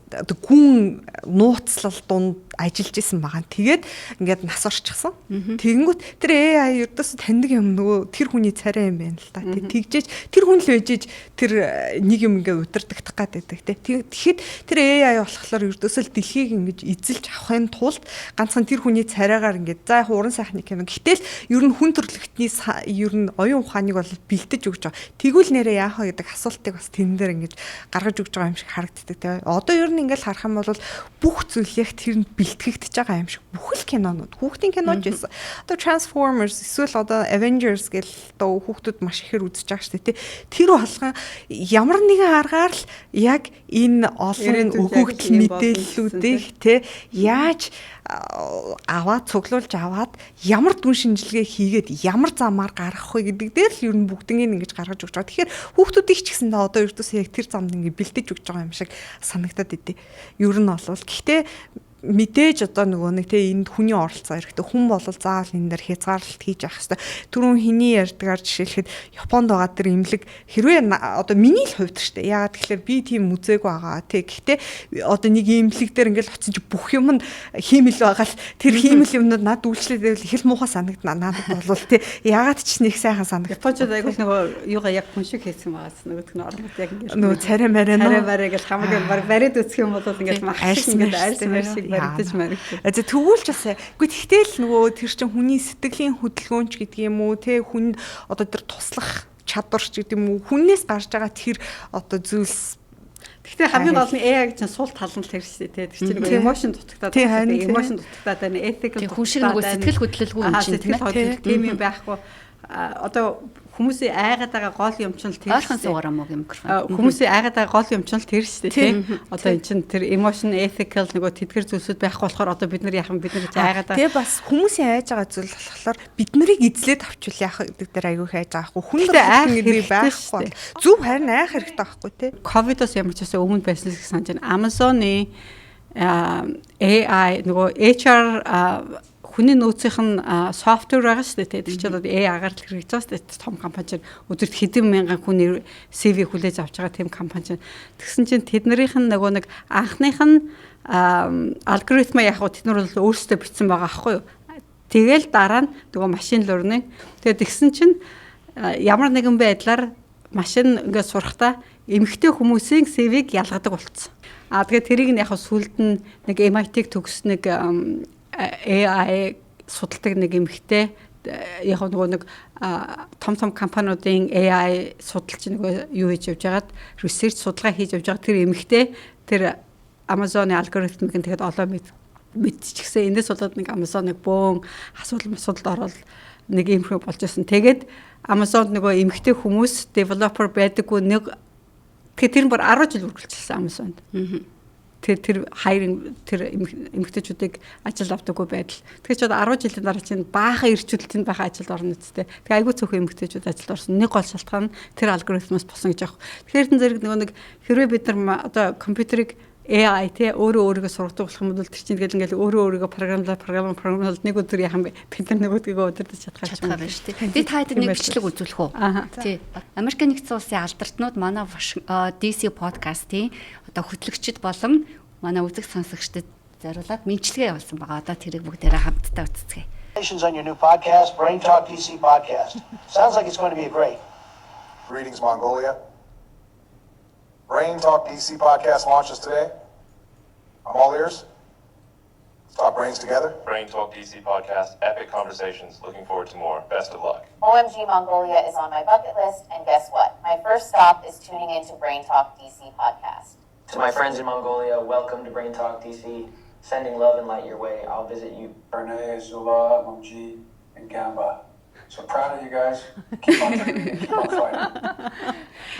гүн нууцлал дунд ажиллаж исэн байгаа. Тэгээд ингээд нас орчихсон. Тэгэнгүүт тэр AI ердөөс таньдаг юм нөгөө тэр хүний царай юм байна л та. Тэгжээж тэр хүн л байжээж тэр нэг юм ингээд удирдах гэдэг те. Тэгэхэд тэр AI болохоор ердөөсөө л дэлхийг ингээд эзэлж авахын тулд ганцхан тэр хүний царайгаар ингээд за яг уран сайхны кино. Гэтэл ер нь хүн төрлөختний ер нь оюун ухааныг бол бэлдэж өгч байгаа. Тэгвэл нэрээ яах вэ гэдэг асуултыг бас тэн дээр ингээд гаргаж өгч байгаа юм шиг харагддаг те. Одоо ер нь ингээд харах юм бол бүх зүйл яг тэр нь бэлтгэгдэж байгаа юм шиг бүх л кинонууд хүүхдийн киноч байсан. Одоо Transformers эсвэл одоо Avengers гэл одоо хүүхдүүд маш ихээр үзэж байгаа шүү дээ. Тэр болгон ямар нэгэн аргаар л яг энэ олон өгөгдөл мэдээллүүдийг те яаж аваад цуглуулж аваад ямар дүн шинжилгээ хийгээд ямар замаар гаргах вэ гэдэг дээр л ер нь бүгднийг ингэж гаргаж өгч байгаа. Тэгэхээр хүүхдүүдийг ч гэсэндээ одоо ердөөсөө яг тэр замд ингэ бэлдэж өгч байгаа юм шиг санагдаад идэв. Ер нь бол гэхдээ мэдээж одоо нөгөө нэг те энд хүний оролцоо хэрэгтэй. Хүн бол заавал энэ дээр хязгаарлалт хийж явах хэрэгтэй. Түрүүн хэний ярьдгаар жишээлхэд Японд байгаа тэр имлэг хэрвээ одоо миний л хувьд штэ. Яагаад тэгэхээр би тийм үзег байгаа. Тэг. Гэхдээ одоо нэг имлэг дээр ингээл очсон чи бүх юм нь хиймэл байгаа л тэр хиймэл юмнууд над үйлчлээд их л муухай санагдана. Надад бол те яагаад ч нэг сайхан санагдав. Японууд айгуул нөгөө юугаа яг хүн шиг хийсэн байгаас нөгөөх нь орнод яг ингээл нөгөө царай мараа гэл хамгийн барид үсэх юм бол ингээл мах ингээд арьс шиг баригдаж маригдаж. За тэгвэл ч бас гэхдээ л нөгөө тэр чин хүний сэтгэлийн хөдөлгөөнч гэдэг юм уу те хүн одоо тэр туслах чадвар ч гэдэг юм уу хүннээс гарч байгаа тэр одоо зүйлс. Гэхдээ хамгийн гол нь AI гэж сул тал нь тэр шүү дээ. Тэр чинь нөгөө emotion дутагтаад emotion дутагтаад байна. Ethical хүн шиг нөгөө сэтгэл хөдлөлгүй юм чинь тийм юм байхгүй. Одоо хүмүүсийн айгаад байгаа гол юм чинь л тэр ойлгон суугаараа мөг микрофон. Хүмүүсийн айгаад байгаа гол юм чинь л тэр шүү дээ тийм. Одоо эн чинь тэр emotion ethical нөгөө тэтгэр зүйлсүүд байхгүй болохоор одоо бид нар яах юм бид нар айгаад байгаа. Тэгээ бас хүмүүсийн айж байгаа зүйл болохоор бид нарыг эзлээд авчвал яах гэдэг дээр аягүй хайж байгаа хгүй. Хүн дээр байхгүй. Зөв харин айх хэрэгтэй байхгүй тий. Ковидос ямар ч байсан өмнө байсан гэж санаж байна. Amazon-ы AI нөгөө HR хүний нөөцийнх нь софтвер байгаа шүү дээ. Тэр чинь одоо AI-гаар л хэрэгжиж байгаа шүү дээ. Том компани чинь өдөрт хэдэн мянган хүний CV хүлээж авч байгаа тийм компани чинь. Тэгсэн чинь тэднэрийнх нь нөгөө нэг анхных нь алгоритм яг хөө тэднэр бол өөрсдөө бичсэн байгаа аахгүй юу. Тэгэл дараа нь нөгөө машин learning. Тэгээд тэгсэн чинь ямар нэгэн байдлаар машин ингээд сурахтаа эмэгтэй хүмүүсийн CV-г ялгадаг болцсон. Тэгээд тэрийг нь яг сүлд нь нэг MIT-г төгс нэг AI судалдаг нэг эмэгтэй яг нөгөө нэг том компаниудын AI судалж нөгөө юу хийж явж байгаад research судалгаа хийж явж байгаа тэр эмэгтэй тэр Amazon-ы алгоритмыг нь тэгэхэд олоо мэдчихсэн. Эндээс болоод нэг Amazon-ыг бөөн асуудалд ороод нэг юмхүү болж байсан. Тэгээд Amazon-д нөгөө эмэгтэй хүмүүс developer байдаггүй нэг тэр нь бүр 10 жил үргэлжилсэн Amazon-д. тэр хайрын тэр эмэгтэйчүүдийг ажил авдаггүй байдал. Тэгэхээр ч одоо 10 жилийн дараа чинь баахан ирчүүдэлтэнд баахан ажилд орно үстэй. Тэгээ айгүй цөөхөн эмэгтэйчүүд ажилд орсон. Нэг гол шалтгаан нь тэр алгоритмоос болсон гэж аах. Тэгэхээр энэ зэрэг нэг хэрвээ бид нар одоо компьютерыг AI тэ өөрийгөө сургадаг болох юм бол тэр чинь ингээл өөрийгөө програмлал нэг өдөр яхан бид нар нөгөөдгөө удирдах чадхаа байна шүү дээ. Би та хэд нэг бичлэг үзүүлэх үү? Тий. Америк нэгдсэн улсын алдартнууд манай DC подкастын одоо хөтлөгчд болон манай үзэг сонсогчдод зориулаад мэдчилгээ явуулсан байгаа. Одоо тэрийг бүгдээрээ хамтдаа үзцгээе. On your new podcast, Brain Talk DC podcast. Sounds like it's going to be great. Greetings, Mongolia. Brain Talk DC podcast launches today. I'm all ears. Let's talk brains together. Brain Talk DC podcast, epic conversations. Looking forward to more. Best of luck. OMG Mongolia is on my bucket list, and guess what? My first stop is tuning into Brain Talk DC podcast. To my friends in Mongolia, welcome to Brain Talk DC. Sending love and light your way. I'll visit you. Bernay, Zula, Mumji, and Gamba. So proud of you guys. Keep on drinking. Keep on fighting.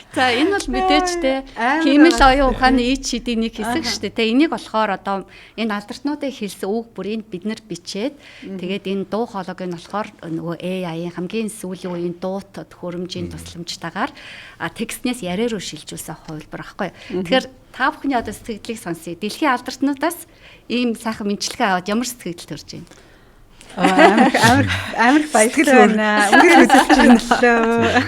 За энэ бол мэдээж те химэл оюун ухааны ид шидийн нэг хэсэг шүү дээ. Тэ энийг болохоор одоо энэ алдартнуудыг хэлсэн үг бүрийг бид нар бичээд тэгээд энэ дуу хоолойг нь болохоор нөгөө AI-ийн хамгийн сүүлийн үеийн дуут төхөөрөмжийн тусламжтайгаар текстнээс яриа руу шилжүүлсэн хувилбар аахгүй. Тэгэхээр та бүхний одоо сэтгэлдлийг сонсъё. Дэлхийн алдартнуудаас ийм сайхан мэдчилгээ аваад ямар сэтгэл төрж байна? Амар баярлалаа байна. Үнээр үзэж байна лөө.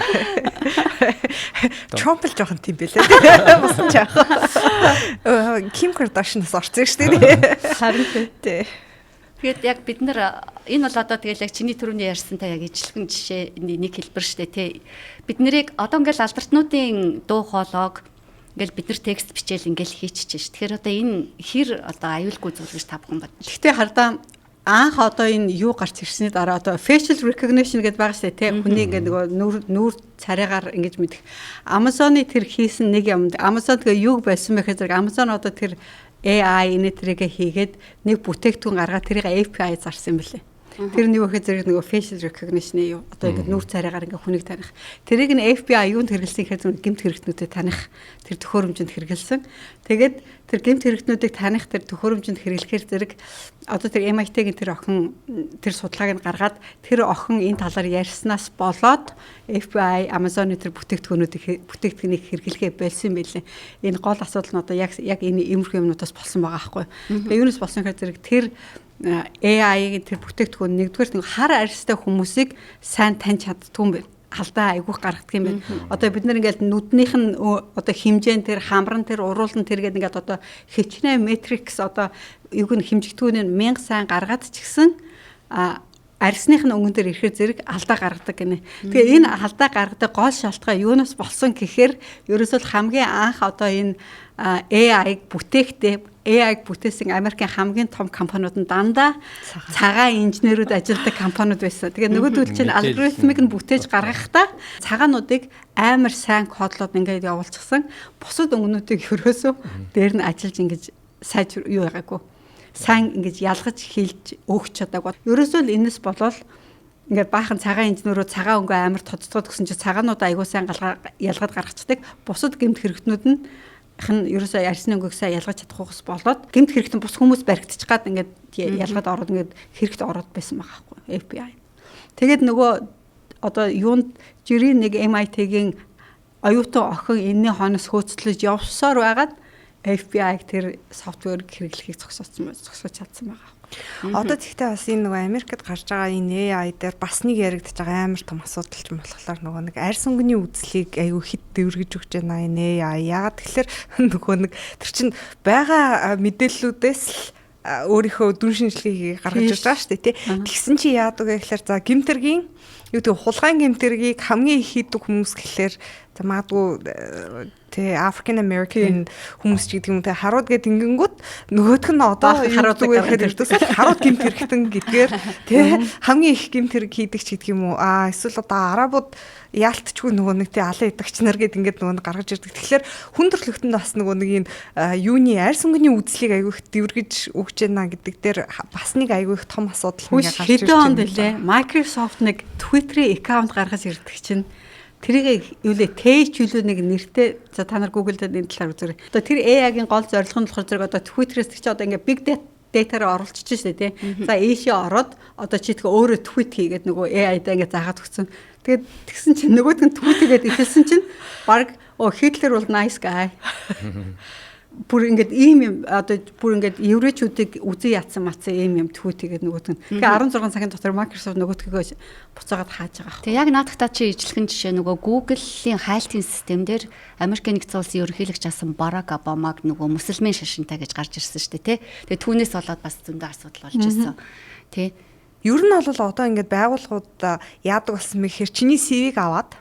Тромпл жоохон тийм байлаа. Басан жаах. Ким Кардашианаас орсон шүү дээ. Харин тий. Тэгээд яг бид нар энэ бол одоо тэгэл яг чиний түрүүний ярьсантай яг ижилхэн жишээ нэг хэлбэр шүү дээ тий. Бид нарыг одоо ингээл алдартнуудын дуу хоолойг ингээл бид нар текст бичээл ингээл хийчихэж ш. Тэгэхээр одоо энэ хэр одоо аюулгүй зүйл гэж та бүхэн бодож. Гэхдээ хардаа анх одоо энэ юу гарч ирсний дараа одоо facial recognition гэдэг байгаа шүү дээ тийм хүний ингээд нөгөө нүүр царайгаар ингэж мэдэх. Amazon-ы тэр хийсэн нэг юм. Amazon тэгээ юу байсан бэ гэхээр Amazon одоо тэр AI энэ тэрийг хийгээд нэг бүтээгдэхүүн гаргаад тэрийг API зарсан юм билээ. Тэр нэг ихэд зэрэг нөгөө facial recognition-ы юу одоо ингээд нүүр царайгаар ингээд хүнийг таних. Тэрийг нь FBI юунд хэрэглэсэн гэхээр гэмт хэрэгтнүүдэд таних тэр төхөөрөмжөнд хэрэглэсэн. Тэгээд тэр гэмт хэрэгтнүүдийг таних тэр төхөөрөмжөнд хэрэглэхээр зэрэг одоо тэр MIT-гийн тэр охин тэр судалгааг нь гаргаад тэр охин энэ талаар ярьснаас болоод FBI Amazon-ы тэр бүтээгдэхүүнийг хэрэглэхээ болсон байлээ. Энэ гол асуудал нь одоо яг энэ иймэрхүү юмнуудаас болсон байгаа аахгүй. Тэгээд юунаас болсон гэхээр зэрэг тэр AI-гийн тэр бүтээгдэхүүн нэгдүгээр нэг хар арьстай хүмүүсийг сайн таньж чаддгүй юм байна. Алдаа айгүйх гаргадаг юм байна. Одоо бид нар ингээд нүднийх нь одоо хэмжээнд тэр хамран тэр уруулан тэргээд ингээд одоо хичнээн метрикс одоо юг нь хэмжигдэхүүнийг 1000 сайн гаргаад ч гэсэн арьсных нь өнгөн дээр ирэхээр зэрэг алдаа гаргадаг гинэ. Тэгээ энэ алдаа гаргадаг гол шалтгаан юунаас болсон гэхээр ерөөсөө хамгийн анх одоо энэ AI-г бүтээсэн Америкийн хамгийн том компаниуд нь дандаа цагаан инженерүүд ажилладаг компаниуд байсан. Тэгээ нөгөөдөл чинь алгоритмыг нь бүтээж гаргахдаа цагаануудыг амар сайн кодлоод ингээд явуулчихсан. Бусад өнгөнүүдийг ерөөсөө дээр нь ажиллаж ингэж сайж юу байгаагүй. Сайн ингэж ялгаж хийлж өгч чадаагүй. Ерөөсөө л энэс болол ингээд баахан цагаан инженерүүд цагаан өнгөө амар тоцтоод гэсэн чинь цагаануудаа аягүй сайн ялгаад гаргацдаг. Бусад гэмт хэрэгтнүүд нь ерөөсөө арьсны өнгөг сайн ялгаж чадахгүйс болоод гэмт хэрэгтэн бус хүмүүс баригдчих гад ингээд ялгаад ороод ингээд хэрэгт ороод байсан байгаа байхгүй FBI. Тэгээд нөгөө одоо юунд жирийн нэг MIT-гийн оюутан охин энэний хойноос хөөцлөж явсаар байгаад FBI тэр софтвер хэрэглэхийг зогсоож чадсан байгаа. Одоо тэгтээ бас энэ нөгөө Америкт гарч байгаа энэ AI дээр бас нэг яригдж байгаа амар том асуудал ч юм болохоор нөгөө нэг арьс өнгөний үзлийг айгүй хит дэвэргэж өгч байна энэ AI. Яагаад тэгэхээр нөгөө нэг тэр чин байгаа мэдээллүүдээс л өөрийнхөө дүн шинжилгээг гаргаж ирж байгаа шүү дээ тий. Тэгсэн чи яадаг вэ гэхээр за гэмтэргийн юу гэдэг хулгайн гэмтэргийг хамгийн их хийдэг хүмүүс гэхээр за магадгүй тэ African American хүмүүс ч гэдэг юм те харууд гээд ингэнгүүт нөгөөх нь одоо харууд гэхээр харууд гэмт хэрэгтэн гэдгээр тэ хамгийн их гэмт хэрэг хийдэг ч гэдэг юм уу эсвэл одоо арабууд яалтчгүй нөгөө нэг тэ алан идэгч нар гээд ингээд нөгөө гаргаж ирдэг. Тэгэхээр хүн төрлөختөнд бас нөгөө нэг энэ юуны арьс өнгөний үзлийг айгүй их дэвэргэж өгч байна гэдэг дээр бас нэг айгүй их том асуудал ингээд гарч ирж байна. Хэдэн онд лээ Microsoft нэг Twitter-ийн аккаунт гаргаж ирдэг чинь тэрийг юу лээ тээчүүлүү нэг нэртэй за та нар Google-д энэ талаар үзээрэй. Одоо тэр AI-гийн гол зорилго нь болохоор зэрэг одоо Twitter-ээс чи одоо ингээ big data-аар оруулчих штэ тий. За ийшээ ороод одоо чи тэгээ өөрөө tweet хийгээд нөгөө AI-даа ингээ заагаад өгсөн. Тэгээд тэгсэн чинь нөгөөд нь tweet хийгээд ихэлсэн чинь баг Hitler бол nice guy. Бүр ингээд ийм юм одоо бүр ингээд еврейчүүдийг үзэн ятсан матсан ийм юм түүтгээд нөгөөт нь. Тэгээ 16 цагийн дотор Microsoft нөгөөтгөө буцаагаад хааж байгаа. Тэгээ яг наадахтаа чи ижлэхэн жишээ нөгөө Google-ийн хайлтын систем дээр Америкийн нэгдсэн улсын ерөнхийлөгч асан Барак Обамаг нөгөө мусульман шашинтай гэж гарч ирсэн шүү дээ, тий. Тэгээ түүнээс болоод бас зөндөө асуудал болж ирсэн. Тий. Ер нь бол одоо ингээд байгууллагууд яадаг болсон мэхээр чиний CV-г аваад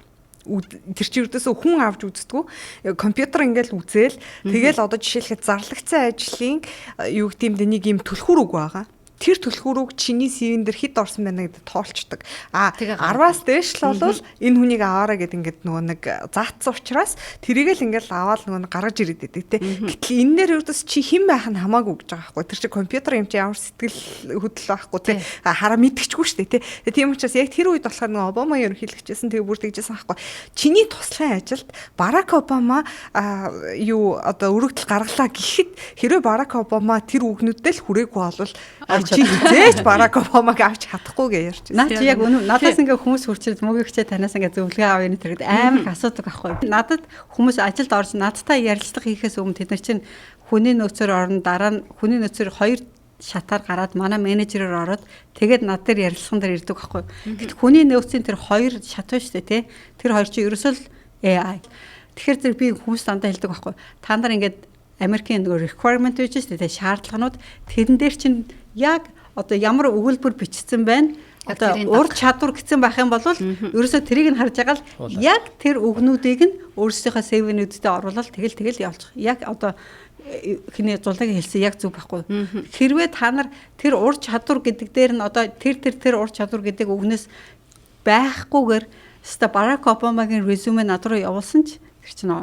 тэр чи өрдөөсөө хүн авч үздэггүй компьютер ингээл үзээл тэгэл одоо жишээлхэд зарлагцсан ажлын юу гэмдэ нэг юм түлхүүр үг байгаа. Тэр түлхүүрийг чиний CV-н дээр хэд орсон байна гэдэг тоолчдаг. 10-аас дээш л бол энэ хүнийг аваараа гэдэг ингээд нөгөө нэг заатсан учраас тэрийг л ингээд аваад нөгөө гаргаж ирээд байдаг те. Гэтэл энэ дээр ердөөс чи хэн байх нь хамаагүй гэж байгаа байхгүй. Тэр чи компьютер юм чи ямар сэтгэл хөдлөл байхгүй те. Хараа мэдчихгүй шүү дээ те. Тийм учраас яг тэр үед болохоор нөгөө Обама ерөнхийлөгчсэн тэгээ бүр тэгжсэн байхгүй. Чиний туслахын ажилд Барак Обама юу одоо өргөдөл гаргалаа гэхэд хэрэв Барак Обама тэр үгнүүдтэй л хүрээгүй болвол чи зээч Барак Обамаг авч чадахгүй гэж ярьж байна. Наа чи яг өнөө надаас ингээ хүмүүс хурцлж мөгөгчээ танаас ингээ зөвлөгөө авъя гэдэг амар их асуудаг байхгүй. Надад хүмүүс ажилд орж надтай ярилцлага хийхээс өмнө тэд нар чинь хүний нөөцөөр орно дараа нь хүний нөөцөөр 2 шатаар гараад манай менежерээр ороод тэгээд над дээр ярилцсан дээр ирдэг байхгүй. Гэтэл хүний нөөцийн тэр 2 шат байна шүү дээ тий. Тэр 2 чи ерөөсөө л AI. Тэгэхээр зэрэг би хүмүүс дандаа хэлдэг байхгүй. Та нар ингээд Америкийн нөгөө requirement гэж шүү дээ шаардлаганууд тэрэн дээр чинь яг одоо ямар өгүүлбэр бичсэн байна одоо ур чадвар гэсэн байх юм бол ерөөсөө тэрийг нь харж байгаа л яг тэр өгнүүдийг нь өөрсдийнхөө CV-нүүдтэй оруулаад тэгэл явуулчих. Яг одоо хиний зулаг хэлсэн яг зөв байхгүй. Хэрвээ та нар тэр ур чадвар гэдэг дээр нь одоо тэр ур чадвар гэдэг үгнээс байхгүйгээр ста Барак Обамагийн резюме над руу явуулсан ч тэр чинь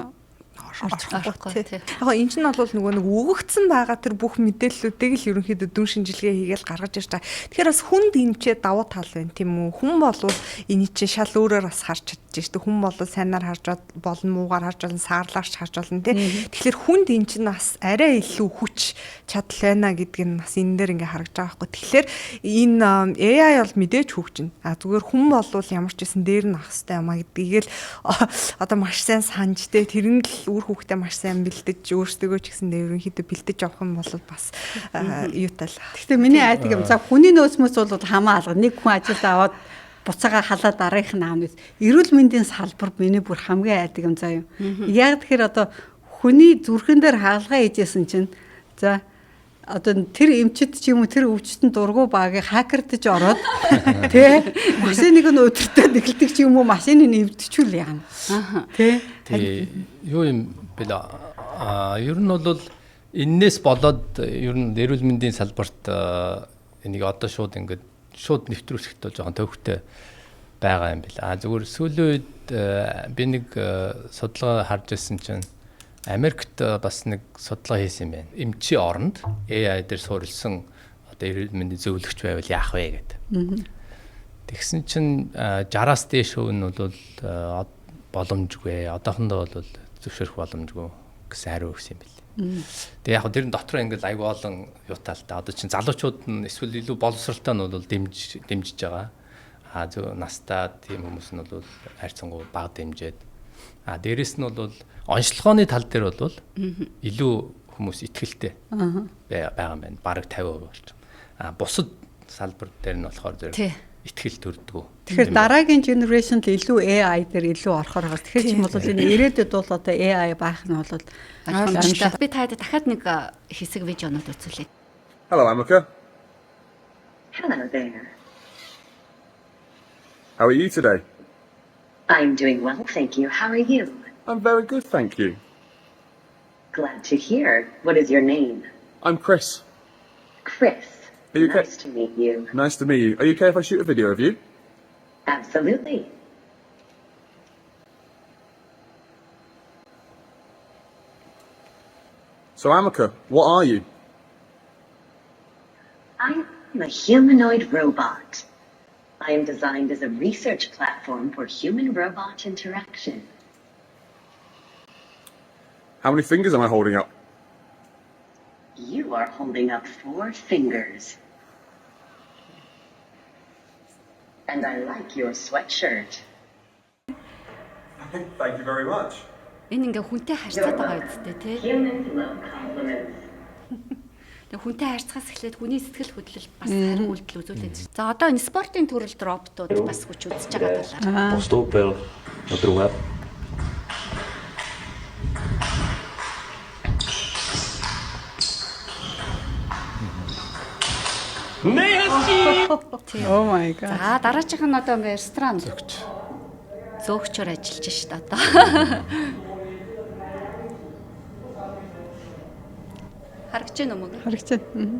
орчихгүй тий. Яг энэ чинь бол нөгөө нэг өгөгдсөн байгаа тэр бүх мэдээллүүдийг л ерөнхийдөө дүн шинжилгээ хийгээл гаргаж ирж байгаа. Тэгэхээр бас хүнд энэчээ давуу тал байна тийм үү? Хүн бол энийг чинь шал өөрөөр бас харж чадчих шүү дээ. Хүн бол сайнаар харж болно, муугаар харж болно, саарлаарч харж болно тий. Тэгэхээр хүнд энэ чинь бас арай илүү хүч чадал байна гэдгийг нь бас энэ дээр ингээ харагдаж байгаа байхгүй. Тэгэхээр энэ AI бол мэдээж хөгжинэ. Зүгээр хүн бол ямар ч байсан дээр нь ах хэвээр юм а гэдгийг л одоо маш сайн санаж тий. Тэр нь л үр хүүхдээ маш сайн бэлдэж өөрсдөө ч гэсэн ерөнхийдөө бэлдэж авах юм бол бас юутай л. Гэхдээ миний айдаг юм за хүний нөөцмөс бол хамаа алга нэг хүн ажилд аваад буцаага халаад дараах нь аавнаас эрүүл мэндийн салбар миний бүр хамгийн айдаг юм заа юу. Яг тэгэхээр одоо хүний зүрхэн дээр хаалгаа хийжсэн чинь за одоо тэр эмчит ч юм уу тэр өвчтөнд дургу багыг хакердж ороод тий машиныг нь өдөртөө нэгэлдэг ч юм уу машиныг нэвдчихүүл яана. Тий юу юм бэлээ ер нь бол энээс болоод ер нь эрүүл мэндийн салбарт энийг одоо шууд ингээд шууд нэвтрүүлэхэд бол жоохон төвхтэй байгаа юм бэл. Зүгээр сүүлийн үед би нэг судалгаа харж ирсэн чинь Америкт бас нэг судалгаа хийсэн юм байна. Эмчийн оронд AI дээр суурилсан одоо эрүүл мэндийн зөвлөгч байвал яах вэ гэдэг. Тэгсэн чинь 60-аас дээш хувь нь бол боломжгүй. Одоохондоо бол зөвшөөрөх боломжгүй гэсэн хариу өгсөн юм байна. Тэгээ яг тэр дотор ингээд аягүй олон юутай л та. Одоо чинь залуучууд нь эсвэл илүү боловсралтай нь бол дэмжиж байгаа. Зөв настай тийм хүмүүс нь бол хайрцангуй бага дэмжээд. Дээрэс нь бол онцлогооны тал дээр бол илүү хүмүүс итгэлтэй байгаа юм байна. Бараг 50% болж. Бусад салбар дээр нь болохоор зэрэг итгэл төрдөг. Тэгэхээр дараагийн generation л илүү AI дээр илүү орохоор байгаа. Тэгэхээр ч юм бол энэ ирээдүйд бол одоо AI байх нь бол ойлгомжтой. Би таад дахиад нэг хэсэг видеонууд үзүүлээ. Hello, Amika. Hello there. How are you today? I'm doing well, thank you. How are you? I'm very good, thank you. Glad to hear. What is your name? I'm Chris. Chris. Are you okay? Nice to meet you. Nice to meet you. Are you okay if I shoot a video of you? Absolutely. So, Amika, what are you? I'm a humanoid robot. I am designed as a research platform for human-robot interaction. How many fingers am I holding up? You are holding up 4 fingers. And I like your sweatshirt. Thank you very much. Энэ ингээ хүнтэй харьцаад байгаа үстэй тий. Humans love compliments. Тэг хүнтэй харьцахаас эхлээд хүний сэтгэл хөдлөл бас харин үйлдэл үзүүлээд. За одоо энэ спортын төрөлд роботууд бас хүч үзэж байгаа талаар. Postou pelo outro web. Oh my god. За дараачих нь одоо ингээ ресторан зөөгчөөр ажиллаж шít одоо. Харагч байна уу мөг? Харагч байна.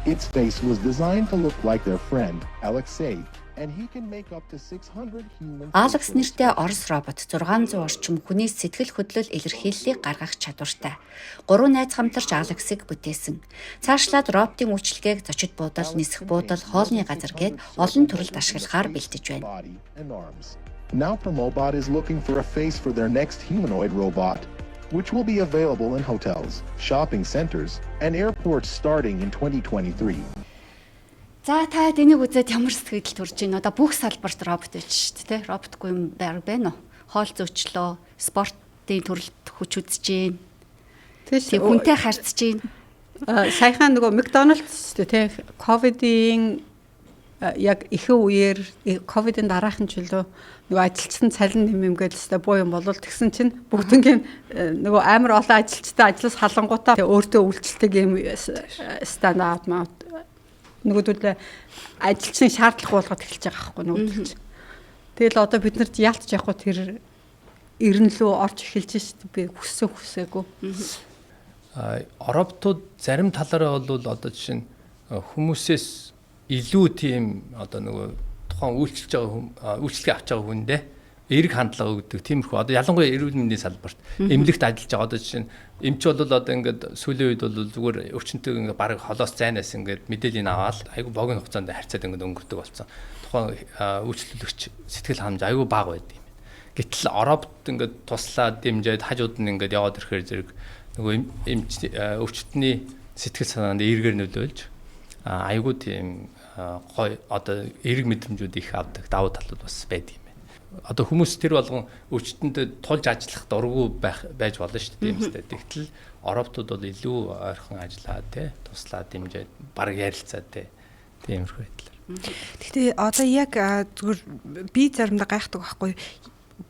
Its face was designed to look like their friend, Alexei, and he can make up to 600 human. Алекс нэртэй Орос робот 600 орчим хүний сэтгэл хөдлөл илэрхийллийг гаргах чадвартай. 3 найз хамтарч Алексыг бүтээсэн. Цаашлаад роботын үйлчлэгийг зочид буудал, нисэх буудал, хоолны газар гээд олон төрөлд ашиглахаар бэлдэж байна. Now Promobot is looking for a face for their next humanoid robot, which will be available in hotels, shopping centers, and airports starting in 2023. За та энийг үзээд ямар сэтгэл төрж байна? Одоо бүх салбарт робот байж шүү дээ, роботгүй юм байна уу? Хоол зөөчлөө, спортын төрөлд хүч үзэж байна. Тэг хүнтэй харьцаж байна. Саяхан нөгөө Макдоналдс шүү дээ, ковидын яг ихэнх үеэр ковидын дараахан жилөө нөгөө ажилчсан цалин нэмэмгээд өстой буу юм болол тэгсэн чинь бүгднгийн нөгөө амар олон ажилчтай ажлаас халангуудаа өөртөө үйлчлдэг юм стандарт маа нөгөөдөл ажилчин шаардлага болгоод эхэлж байгаа байхгүй нөгөөдөл чинь. Тэгэл одоо бид нарт яалтж явахгүй тэр эренлөө орж эхэлж шүү дээ би хүсээгүй. Роботууд зарим талаараа бол одоо жишээ нь хүмүүсээс илүү тийм одоо нөгөө тухайн үйлчлэгээ авч байгаа хүндээ эерэг хандлага өгдөг. Тиймэрхүү одоо ялангуяа эрүүл мэндийн салбарт эмнэлэгт ажиллаж байгаа одоо жишээ нь эмч бол одоо ингээд сүүлийн үед бол зүгээр өвчнөдөг ингээд баг холоос зайнаас ингээд мэдээллийг аваад айгу богино хугацаанд харьцаад ингээд өнгөрдөг болсон. Тухайн үйлчлүүлэгч сэтгэл ханамж айгу бага байд юм. Гэтэл робот ингээд туслаад дэмжиж хажууд нь ингээд яваад ирэхээр зэрэг нөгөө эмч өвчтний сэтгэл санаанд эргээр нөлөөлж айгу тийм гой одоо эрг мэдрэмжүүд их авдаг давуу талууд бас байдаг юм байна. Одоо хүмүүс тэр болгон өвчтөнд тулж ажиллах дурггүй байж болно шүү дээ. Тийм үстэй. Тэгтэл роботууд бол илүү ойрхон ажиллаа тий, туслаад дэмжиж баг ярилцаа тий. Тиймэрхүү байдлаар. Гэхдээ одоо яг зүгээр би заримдаа гайхдаг байхгүй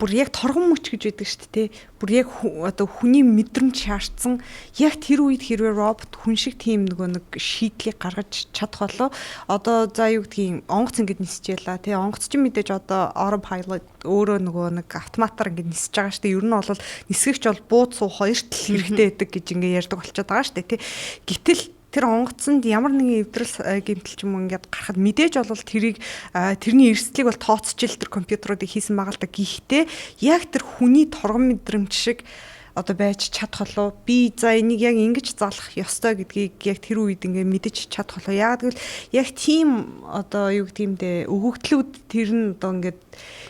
бүр яг торгон мөч гэж байдаг шүү дээ. Бүр яг одоо хүний мэдрэмж шаардсан яг тэр үед хэрвээ робот хүн шиг тийм нэг шийдлийг гаргаж чадах болоо одоо за юу гэдгийг онгоц ингэж нисчихлаа тий онгоц чинь мэдээж одоо autopilot өөрөө нэг автоматар ингэж нисэж байгаа шүү дээ. Ер нь бол нисгэгч бол бууд суу хоёрт л хэрэгтэй байдаг гэж ингэ ярьдаг болчиход байгаа шүү дээ тий. Гэтэл тэр онгоцонд ямар нэгэн эвдрэл гэмтэл ч юм уу ингээд гарахад мэдээж бол тэрний эрсдлийг бол тооцож ил тэр компьютеруудыг хийсэн байгаа л да. Гэхдээ яг тэр хүний торгон мэдрэмж шиг одоо байж чадах болоо би за энийг яг ингэж залах ёстой гэдгийг яг тэр үед ингээ мэдэж чадах болоо. Яг гэвэл яг тийм одоо юу гэдэг юм бэ өгөгдлүүд тэр нь одоо ингээд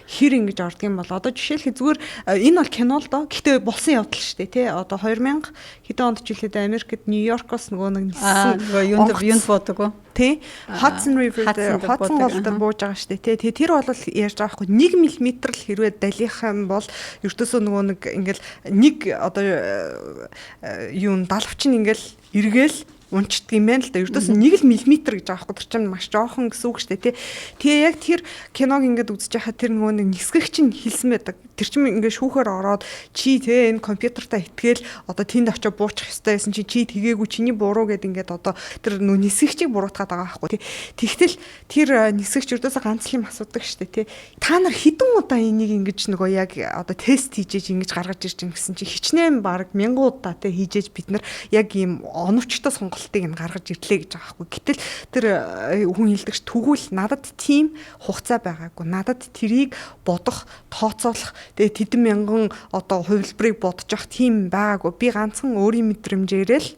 хэр ингэж ордог юм бол одоо жишээлбэл зүгээр энэ бол кино л доо. Гэхдээ болсон явдал шүү дээ тий. Одоо 2000 хэдэн онд жилээд Америкт Нью-Йоркоос нөгөө нэг ниссэн юунд буудаг тий. Hudson River Hudson гол дээр бууж байгаа шүү дээ тий. Тэр бол ярьж байгаа хгүй 1 мм л хэрвээ далих юм бол ердөөсөө нөгөө нэг ингээл нэг одоо юун далавч нь ингээл эргээл унцдаг юм байна л да. Ердөөс 1 мм гэж байгаа хгүй тэр чинь маш жоохон гэсэн үг шүү дээ тий. Тэгээ яг тэр киног ингээд үзэж байхад тэр нөгөө нэг нисгэгч нь хэлсэн байдаг. Тэр чинь ингээд шүүхээр ороод чи те энэ компьютертаа итгээл одоо тэнд очиж буучих ёстой байсан чи тгээгүй чиний буруу гэд ингээд одоо тэр нөгөө нисгэгчийг буруутгаад байгаа байхгүй тий. Тэгтэл тэр нисгэгч ердөөсөө ганц л юм асуудаг шүү дээ тий. Та нар хэдэн удаа энийг ингэж нөгөө яг одоо тест хийжээж ингэж гаргаж ирж байгаа гэсэн чи хичнээн баг мянган удаа те хийжээж бид нар яг ийм оновчтой сонголтыг нь гаргаж ирлээ гэж байгаа байхгүй. Гэтэл тэр хүн хэлдэгч тэгвэл надад тийм хугацаа байгаагүй. Надад тэрийг бодох, тооцоолох тэгээ тэдэн мянган одоо хувилбарыг бодож явах тийм байгаагүй. Би ганцхан өөрийн мэдрэмжээрээ л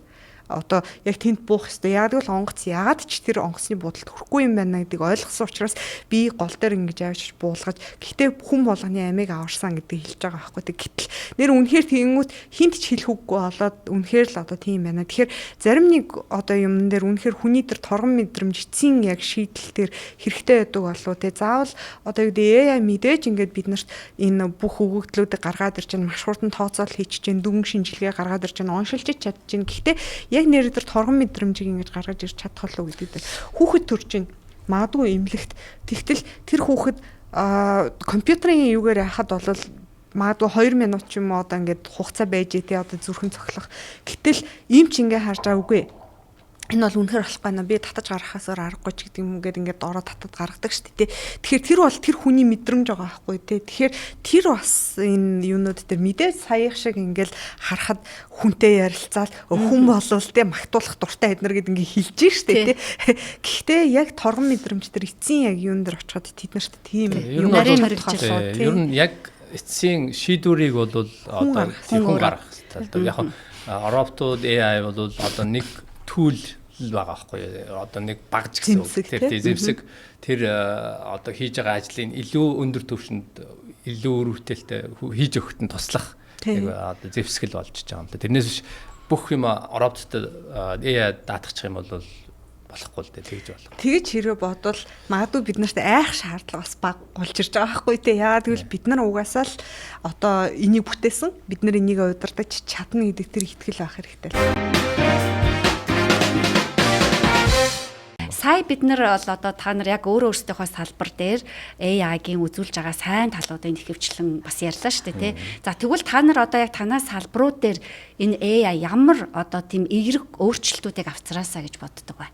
одоо яг тэнд буух ёстой. Яг л онгоц яагаад ч тэр онгоцны буудалд хүрэхгүй юм байна гэдгийг ойлгосон учраас би гол дээр ингэж авчиж буулгаж гэхдээ хүн болгоны амийг аварсан гэдгийг хэлж байгаа байхгүй. Гэтэл нэр үнэхээр тэнгүүт хинт ч хэлэх үггүй болоод үнэхээр л одоо тийм байна. Тэгэхээр зарим нэг одоо юм дээр үнэхээр хүний дээр торгон мэдрэмж эцсийн яг шийдэл дээр хэрэгтэй байдаг болов те заавал одоо юу гэдэг AI мэдээж ингээд бид нарт энэ бүх өгөгдлүүдийг гаргаад ирж байгаа маш хурдан тооцоол хийчихэж байна, дүнгийн шинжилгээ гаргаад ирж байна, оншилж чадж байна. Гэхдээ яг нэр дээр торгон мэдрэмжийг ингэж гаргаж ирж чадах болов гэдэг дээр хүүхэд төрж байна. Магадгүй эмнэлэгт тэгтэл тэр хүүхэд компьютерийн юугаар яхад бол магадгүй 2 минут ч юм уу одоо ингээд хугацаа байж тий одоо зүрхэн цохлох. Гэтэл ийм ч ингээ харж байгаагүй. Энэ бол үнэхээр болохгүй наа. Би татаж гаргахаасаар аргагүй ч гэдэг юм гээд ингээд ороо татад гаргадаг шүү дээ. Тэгэхээр тэр бол тэр хүний мэдрэмж байгаа байхгүй тий. Тэгэхээр тэр бас энэ юунууд дээр мэдээж саях шиг ингээд харахад хүнтэй ярилцаал хүн болвол тий магтуулах дуртай эднэр гэд ингээд хэлж шүү дээ тий. Гэхдээ яг торгон мэдрэмж дээр эцсийн яг юун дээр очиход тэднэрт тийм юм мэрэгчлээ. Ер нь яг эцсийн шийдвэрийг бол одоо хүн гаргах хэрэгтэй. Яг роботууд AI бол одоо нэг түүл байгаа байхгүй одоо нэг багж гэсэн үг. Тэр зэвсэг тэр одоо хийж байгаа ажлыг илүү өндөр түвшинд илүү өрөвдөлтөй хийж өгөхөд нь туслах яг одоо зэвсгэл болж байгаа юм да. Тэрнээс биш бүх юм роботтой AI даатгачих юм бол болохгүй л дээ тэгж болох. Тэгж хэрэг бодвол магадгүй бид нарт айх шаардлага бас баг болж ирж байгаа байхгүй те. Яагаад гэвэл бид нар угаасаа л одоо энийг бүтээсэн. Бид нар энийг удирдах чадна гэдэг тэр итгэл байх хэрэгтэй л. Сая бид нар бол одоо та нар яг өөрөөсөө салбар дээр AI-гийн үзүүлж байгаа сайн талуудын ихэвчлэн бас ярьлаа шүү дээ тий. За тэгвэл та нар одоо яг танаас салбарууд дээр энэ AI ямар одоо тийм эерэг өөрчлөлтүүдийг авцраасаа гэж боддог бай.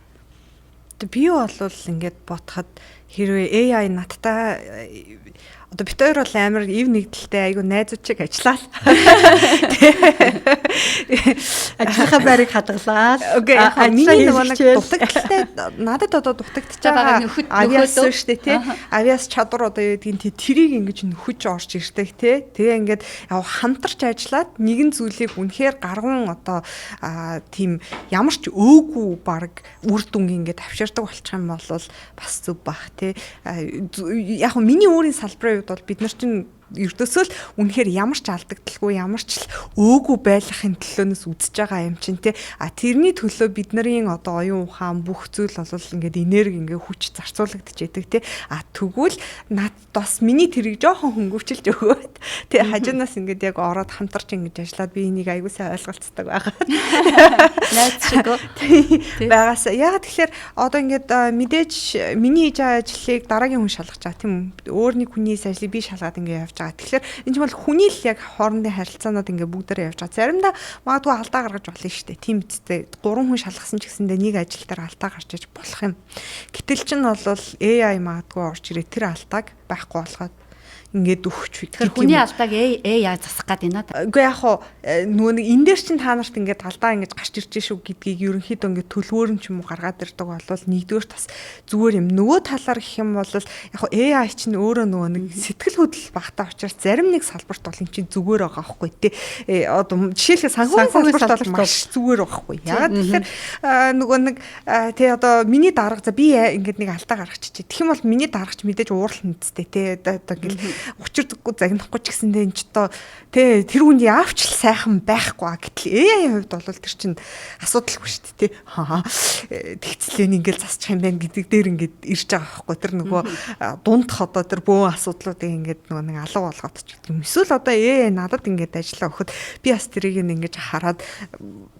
Би бол ингээд бодоход хэрвээ AI надтай одоо бид хоёр бол амар ив нэгдэлтэй айгу найзууд чиг ажиллаа. Ажлынхаа байрыг хадгалаад. Окей. Миний нэг дутагдaltaй надад одоо дутагдчих байгаа авиас шүү дээ тий. Авиас чадвар одоо юу гэдгийг тэрийг ингэж нөхөж орж ирдэг тий. Тэгээ ингээд хамтарч ажиллаад нэгэн зүйлийг үнэхээр гарган одоо тийм ямар ч өөгүй баг үр дүнг ингээд авчирдаг болчих юм бол бас зүг бах тий. Яг миний өөрийн салбарын бол бид нар чинь ердөөсөө л үнэхээр ямар ч алдагдaltaгүй ямар ч өөгүй байхын төлөөнөөс үзэж байгаа юм чинь тий. Тэрний төлөө бид нарын одоо оюун ухаан бүх зүйл бол ингээд энерги ингээд хүч зарцуулагдчихэдэг тий. Тэгвэл над бас миний тэрийг жоохон хөнгөвчлж өгөөд тий хажуунаас ингээд яг ороод хамтарч ингэж ажиллаад би энийг аягүй сайн ойлголцдог байгаа. Найз шиг байгаас яа тэгэхээр одоо ингээд мэдээж миний хийж байгаа ажлыг дараагийн хүн шалгаж байгаа тийм өөр нэг хүний ажлыг би шалгаад ингээд явж. Тэгэхээр энэ ч бол хүний л яг хоорондын харилцаанууд ингээ бүгдээрээ явж байгаа. Заримдаа магадгүй алдаа гаргаж болно шүү дээ. Тийм үстэй 3 хүн шалгасан ч гэсэндээ нэг ажил дээр алдаа гарч иж болох юм. Гэтэл чинь бол AI магадгүй орж ирээ тэр алдааг байхгүй болгоод ингээд өгч. Тэр хүний алдааг AI засах гээд байна да. Үгүй яг хуу нөгөө нэг энэ дээр чинь та нарт ингээд алдаа ингэж гарч ирж шүү гэдгийг ерөнхийдөө ингээд төлөвөр нь ч юм уу гаргаад ирдэг болвол нэгдүгээр бас зүгээр юм. Нөгөө талаар гэх юм бол яг хуу AI чинь өөрөө нөгөө нэг сэтгэл хөдлөл багтаа учраас зарим нэг салбарт бол эн чинь зүгээр байгаа байхгүй тий. Одоо жишээлбэл санхүүгийн салбарт бол маш зүгээр байхгүй. Ягаад тэгэхээр нөгөө нэг тий одоо миний дарга за би ингээд нэг алдаа гаргачих. Тэгэх юм бол миний даргач мэдээж уурал мэдтэй тий. Одоо ингээл учирдаггүй загнахгүй ч гэсэндээ энэ ч одоо тий тэр хүнд яавч л сайхан байхгүй гэтэл AI-ийн хувьд бол тэр чинь асуудалгүй шүү дээ тий. Тэгцлэн ингээл засчих юм байна гэдэг дээр ингээд ирж байгаа байхгүй. Тэр нөгөө дундх одоо тэр бөөн асуудлуудыг ингээд нөгөө нэг алга болгоод ч гэдэг юм. Эсвэл одоо AI надад ингээд ажиллаа өгөхөд би бас тэрийг ингээд хараад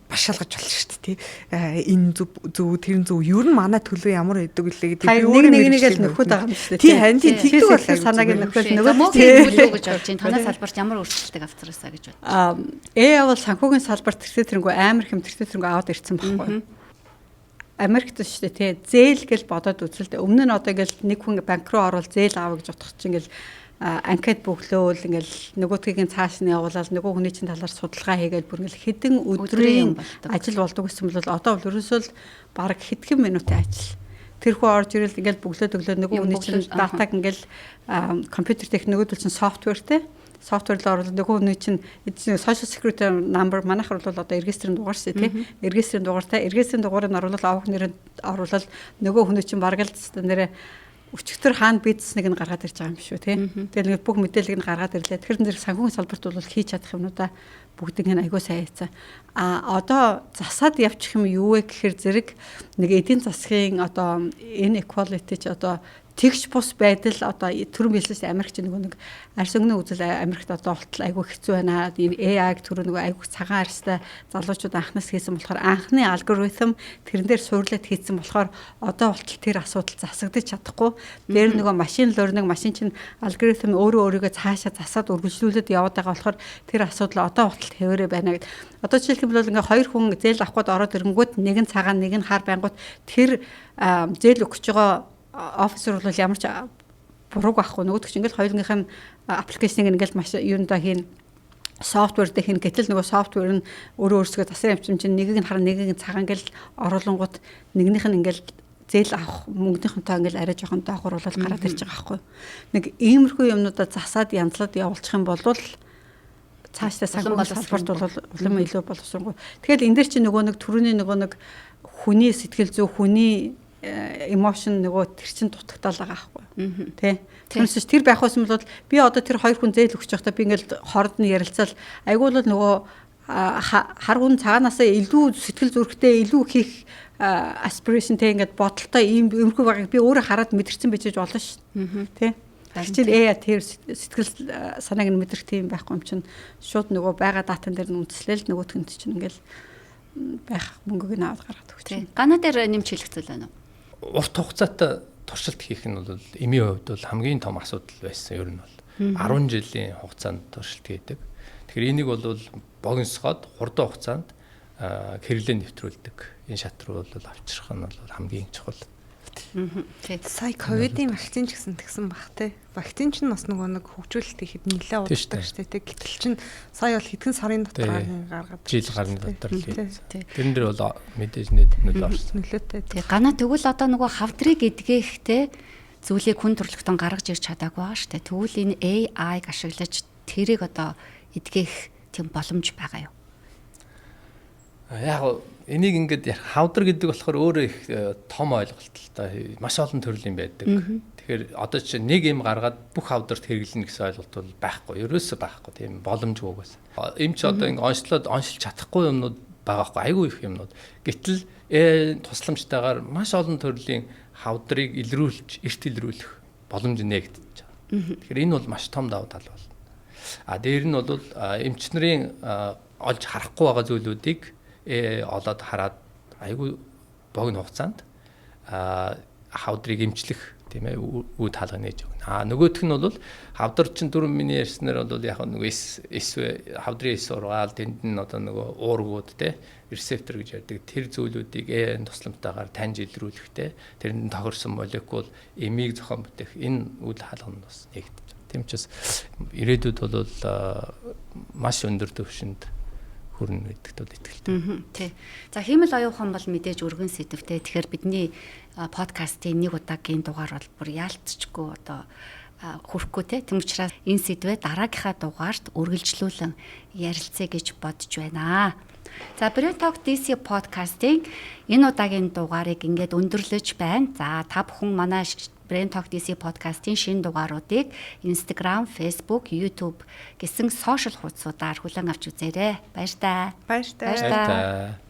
башаалгаж болно шүү дээ тий. Энэ зөв тэр зөв ер нь манай төлөө ямар идэг үлээ гэдэг би өөрөө нэг л нөхөд байгаа юм шүү дээ. Тий харин тэгдэг бол санааг нь нөхөд нөгөө төлөө гэж орж ийн танай салбарт ямар өөрчлөлтийг авцраасаа гэж бод. AI бол санхүүгийн салбарт тэртээ тэрнгүү амар хэм тэртээ тэрнгүү аваад ирсэн байхгүй. Америкт шүү дээ тий. Зээл гэж бодоод үзэлтэй. Өмнө нь одоо ингээл нэг хүн банк руу орвол зээл аав гэж бодох чинь ингээл анкет бөглөөл ингээл нөгөөдгийн цааш нь явуулаад нөгөө хүний чинь талаар судалгаа хийгээд бүр ингээл хэдэн өдрийн ажил болдог гэсэн бол одоо бол ерөөсөө л бараг хэдхэн минутын ажил. Тэрхүү орж ирэл ингээл бөглөөд нөгөө хүний чинь датаг ингээл компьютер технологиуд чинь софтвертэй софтвер руу оруулаад нөгөө хүний чинь social security number манайхаар бол одоо регистрийн дугаар шүү тий. Регистрийн дугаартай регистрийн дугаарыг оруулаад авах нэрээр оруулаад нөгөө хүний чинь бараг л нэрээ өчигдөр хаана бизнеснийг нь гаргаад ирж байгаа юм шүү тий. Тэгээд нэг бүх мэдээллийг нь гаргаад ирлээ. Тэгэхээр нэр санхүүгийн салбарт бол хийж чадах юмнуудаа бүгдийг нь айгуу сайн хийцэн. Одоо засаад явчих юм юу вэ гэхээр зэрэг нэг эдийн засгийн одоо inequality ч одоо тэгш бус байдал одоо төрөн бизнес Америкч нэг арьс өнгөний үзэл Америкт одоо болтол айгүй хэцүү байна. Энэ AI-г төрөө нэг айгүй цагаан арьстай залуучууд анхнаас хийсэн болохоор анхны алгоритм тэрэн дээр суурлаад хийсэн болохоор одоо болтол тэр асуудал засагдаж чадахгүй. Дээр нөгөө машин learning машин чинь алгоритм өөрийгөө цаашаа засаад үргэлжлүүлээд яваад байгаа болохоор тэр асуудал одоо болтол хэвээрээ байна гэдэг. Одоо жишээлбэл ингээ хоёр хүн зээл авах гээд ороод ирэнгүүт нэг нь цагаан нэг нь хар байнгут тэр зээл өгч байгаа офисер бол ямар ч бурууг авахгүй нөгөөдөг чинь ингээл хоёулынх нь аппликейшнийг ингээл маш юундаа хийн софтвер дээр хийн гэтэл нөгөө софтвер нь өөрөө өөрсдөө зассан юм чинь нэгийг нь хараа нэгийг нь цагаан ингээл оруулангууд нэгнийх нь ингээл зээл авах мөнгөнийхөнтэй ингээл арай жоохон доогуур болол гараад ирж байгаа байхгүй. Нэг иймэрхүү юмнуудаа засаад янзлаад явуулчих юм бол цаашдаа санхүүгийн салбарт бол улам илүү боловсронгуй. Тэгэхээр энэ дээр чинь нөгөө нэг төрөний нөгөө нэг хүний сэтгэл зүй хүний emotion нөгөө тэр чин дутагтаал байгаа байхгүй тий. Тэрнээс тэр байх байсан бол би одоо тэр хоёр хүн зээл өгч байхдаа би ингээл хорд нь ярилцаал айгуулвал нөгөө хар хүн цагаанаасаа илүү сэтгэл зүрэхтэй илүү хийх aspiration тий ингээд бодолтой ийм өмөрхөө байгааг би өөрөө хараад мэдэрсэн байж болно шүү тий. Тэр тэр сэтгэл санааг нь мэдрэх тийм байхгүй юм чинь шууд нөгөө байгаа датан дээр нь үндэслээл нөгөөтгөнд чинь ингээл байх мөнгөг нь аваад гаргаад өгч. Гана дээр нэмж хэлэх зүйл байна уу? Урт хугацаатай туршилт хийх нь бол эмийн хувьд бол хамгийн том асуудал байсан. Ер нь бол 10 жилийн хугацаанд туршилт хийдэг. Тэгэхээр энийг бол богиносгоод хурдан хугацаанд хэрэглээ нэвтрүүлдэг. Энэ шат руу бол авчрах нь бол хамгийн чухал. Сая ковидын вакцин ч гэсэн тэгсэн бах те. Вакцин ч бас нөгөө нэг хөгжүүлэлт ихэд нэлээд уддаг штэ те. Гэтэл чин сая бол хэдхэн сарын дотор гаргаад жил гарны дотор л хийсэн. Тэрэн дээр бол мэдээж нөлөө орсон. Нөлөөтэй. Тэгээ гана тэгвэл одоо нөгөө хавдрыг эдгэх те зүйлийг хүн төрөлхтөн гаргаж ирч чадаагүй байгаа штэ. Тэгвэл энэ AI-г ашиглаж тэрийг одоо эдгэх тийм боломж байгаа юу? Яг энийг ингээд хавдар гэдэг болохоор өөрөө их том ойлголт л та маш олон төрлийн байдаг. Тэгэхээр одоо чинь нэг юм гаргаад бүх хавдарт хэрэглэнэ гэсэн ойлголт бол байхгүй. Ерөөсөө байхгүй. Тийм боломжгүй бас. Им ч одоо ингээд онцлж чадахгүй юмнууд байгаа байхгүй. Айгүй их юмнууд. Гэтэл тусламжтайгаар маш олон төрлийн хавдрыг эрт илрүүлэх боломж нээгдэж байгаа. Тэгэхээр энэ бол маш том давуу тал болно. Дээр нь бол эмч нарын олж харахгүй байгаа зүйлүүдийг олоод хараад айгүй богино хугацаанд хавдрыг эмчлэх тийм ээ үд хаалга нээж өгнө. Нөгөөх нь бол хавдар чинь дөрөв миний ярьснаар бол яг нэг хавдрын эс ургаал тэнд нь одоо нөгөө уургууд те ресептор гэж ярьдаг тэр зүйлүүдийг тусламжтайгаар таньж илрүүлэхтэй тэрэнд тохирсон молекул эмийг зохион бүтээх энэ үд хаалга нь бас нэгдэж байна. Тийм ч бас ирээдүйд бол маш өндөр түвшинд хүрнэ гэдэгт бол итгэлтэй. Тий. За хиймэл оюухан бол мэдээж өргөн сэдвтэй. Тэгэхээр бидний подкастын нэг удаагийн дугаар бол бүр яалтчгүй одоо хүрэхгүй те. Тэм учраас энэ сэдвээ дараагийнхаа дугаарт үргэлжлүүлэн ярилцъя гэж бодож байна. За Brain Talk DC подкастын энэ удаагийн дугаарыг ингээд өндөрлөж байна. За та бүхэн манай Brain Talk DC подкастын шинэ дугааруудыг Instagram, Facebook, YouTube гэсэн сошиал хуудасуудаар хүлээн авч үзээрэй. Баяр таа. Баяр таа.